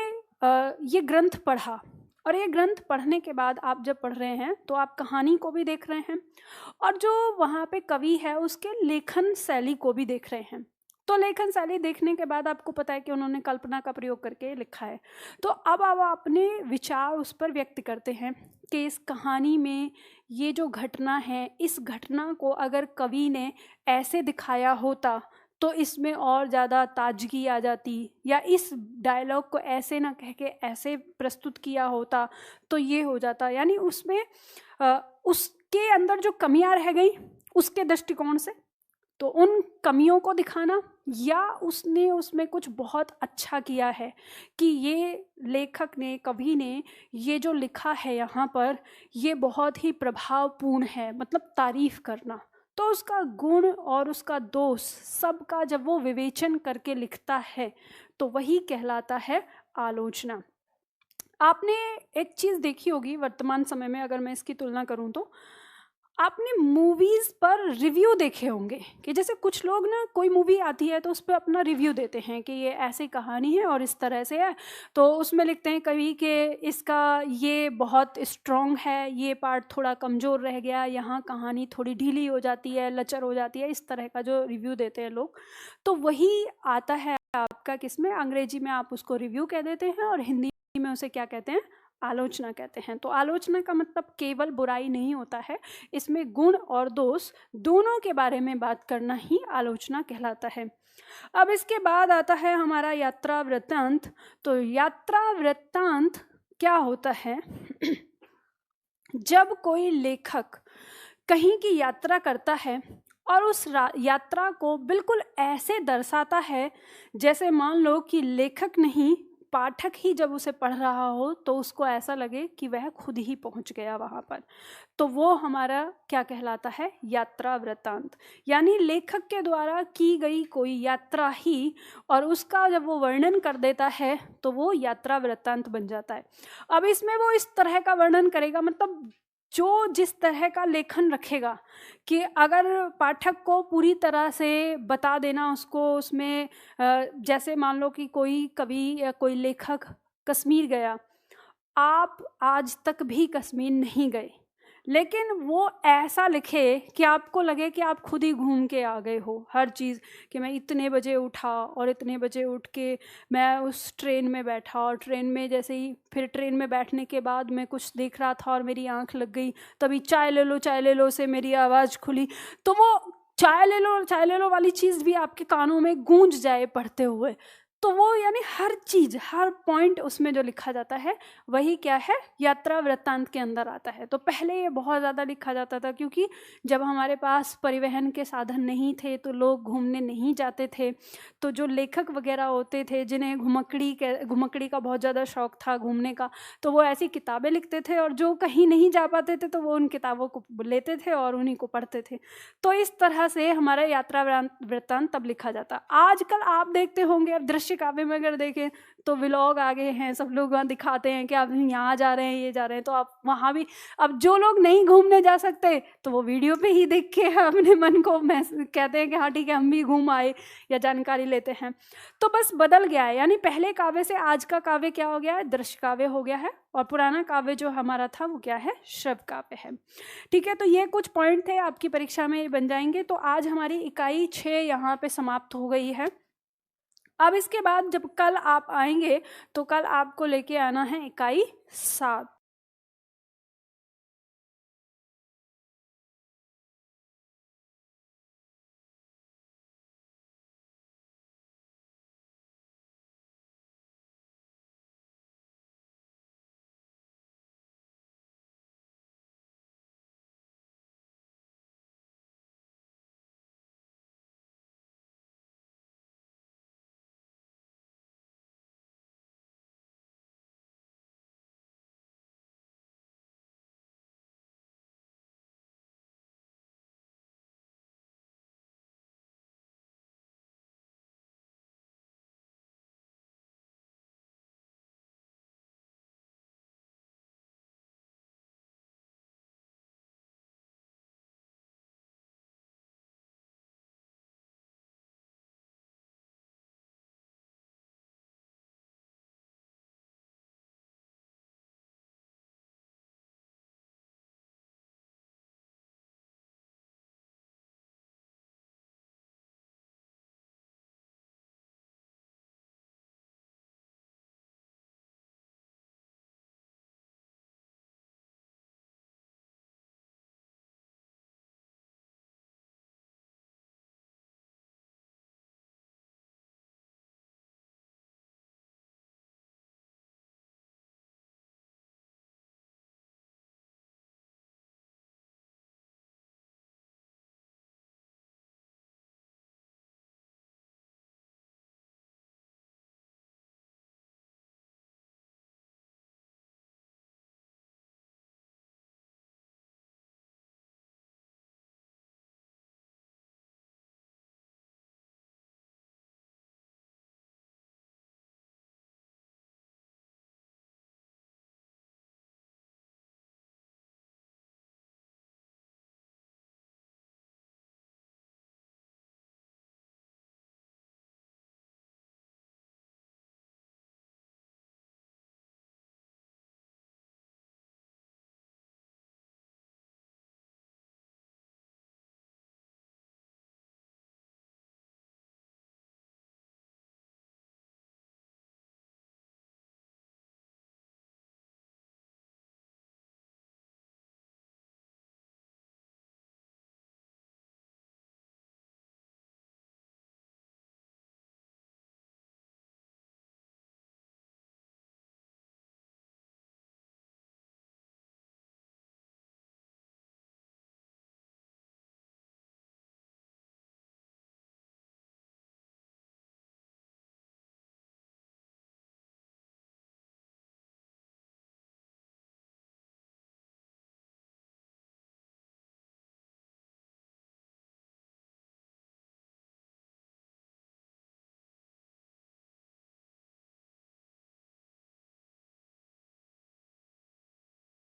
ये ग्रंथ पढ़ा, और ये ग्रंथ पढ़ने के बाद आप जब पढ़ रहे हैं तो आप कहानी को भी देख रहे हैं, और जो वहाँ पे कवि है उसके लेखन शैली को भी देख रहे हैं। तो लेखन शैली देखने के बाद आपको पता है कि उन्होंने कल्पना का प्रयोग करके लिखा है। तो अब आप अपने विचार उस पर व्यक्त करते हैं कि इस कहानी में ये जो घटना है, इस घटना को अगर कवि ने ऐसे दिखाया होता तो इसमें और ज़्यादा ताजगी आ जाती, या इस डायलॉग को ऐसे ना कह के ऐसे प्रस्तुत किया होता तो ये हो जाता। यानी उसमें उसके अंदर जो कमियां रह गई उसके दृष्टिकोण से, तो उन कमियों को दिखाना, या उसने उसमें कुछ बहुत अच्छा किया है कि ये लेखक ने, कवि ने ये जो लिखा है यहाँ पर, ये बहुत ही प्रभावपूर्ण है, मतलब तारीफ करना। तो उसका गुण और उसका दोष सबका जब वो विवेचन करके लिखता है तो वही कहलाता है आलोचना। आपने एक चीज़ देखी होगी वर्तमान समय में, अगर मैं इसकी तुलना करूं तो आपने मूवीज़ पर रिव्यू देखे होंगे, कि जैसे कुछ लोग ना, कोई मूवी आती है तो उस पर अपना रिव्यू देते हैं कि ये ऐसी कहानी है और इस तरह से है। तो उसमें लिखते हैं कभी कि इसका ये बहुत स्ट्रॉन्ग है, ये पार्ट थोड़ा कमज़ोर रह गया, यहाँ कहानी थोड़ी ढीली हो जाती है, लचर हो जाती है, इस तरह का जो रिव्यू देते हैं लोग। तो वही आता है आपका किसमें, अंग्रेजी में आप उसको रिव्यू कह देते हैं, और हिंदी में उसे क्या कहते हैं, आलोचना कहते हैं। तो आलोचना का मतलब केवल बुराई नहीं होता है, इसमें गुण और दोष दोनों के बारे में बात करना ही आलोचना कहलाता है। अब इसके बाद आता है हमारा यात्रा वृत्तांत। तो यात्रा वृत्तांत क्या होता है, जब कोई लेखक कहीं की यात्रा करता है और उस यात्रा को बिल्कुल ऐसे दर्शाता है जैसे मान लो कि लेखक नहीं, पाठक ही जब उसे पढ़ रहा हो तो उसको ऐसा लगे कि वह खुद ही पहुंच गया वहाँ पर, तो वो हमारा क्या कहलाता है, यात्रा वृत्तांत। यानी लेखक के द्वारा की गई कोई यात्रा ही, और उसका जब वो वर्णन कर देता है तो वो यात्रा वृत्तांत बन जाता है। अब इसमें वो इस तरह का वर्णन करेगा, मतलब जो जिस तरह का लेखन रखेगा, कि अगर पाठक को पूरी तरह से बता देना उसको, उसमें जैसे मान लो कि कोई कवि या कोई लेखक कश्मीर गया, आप आज तक भी कश्मीर नहीं गए, लेकिन वो ऐसा लिखे कि आपको लगे कि आप खुद ही घूम के आ गए हो हर चीज़, कि मैं इतने बजे उठा और इतने बजे उठ के मैं उस ट्रेन में बैठा, और ट्रेन में जैसे ही फिर ट्रेन में बैठने के बाद मैं कुछ देख रहा था और मेरी आंख लग गई, तभी चाय ले लो से मेरी आवाज़ खुली। तो वो चाय ले लो वाली चीज़ भी आपके कानों में गूंज जाए पढ़ते हुए। तो वो यानी हर चीज़, हर पॉइंट उसमें जो लिखा जाता है वही क्या है, यात्रा वृत्तांत के अंदर आता है। तो पहले ये बहुत ज़्यादा लिखा जाता था, क्योंकि जब हमारे पास परिवहन के साधन नहीं थे तो लोग घूमने नहीं जाते थे। तो जो लेखक वगैरह होते थे जिन्हें घुमक्कड़ी का बहुत ज़्यादा शौक था घूमने का, तो वो ऐसी किताबें लिखते थे, और जो कहीं नहीं जा पाते थे तो वो उन किताबों को लेते थे और उन्हीं को पढ़ते थे। तो इस तरह से हमारा यात्रा वृत्तांत तब लिखा जाता। आजकल आप देखते होंगे, अब दृश्य काव्य में अगर देखें तो व्लॉग आ गए हैं, सब लोग वहाँ दिखाते हैं कि आप यहाँ जा रहे हैं, ये जा रहे हैं, तो आप वहाँ भी, अब जो लोग नहीं घूमने जा सकते तो वो वीडियो पे ही देख के अपने मन को कहते हैं कि हाँ ठीक है हम भी घूम आए या जानकारी लेते हैं। तो बस बदल गया है, यानी पहले काव्य से आज का काव्य क्या हो गया है, दृश्य काव्य हो गया है, और पुराना काव्य जो हमारा था वो क्या है, श्रव्य काव्य है। ठीक है, तो ये कुछ पॉइंट थे, आपकी परीक्षा में बन जाएंगे। तो आज हमारी इकाई 6 यहाँ पे समाप्त हो गई है। अब इसके बाद जब कल आप आएंगे तो कल आपको लेके आना है इकाई 7।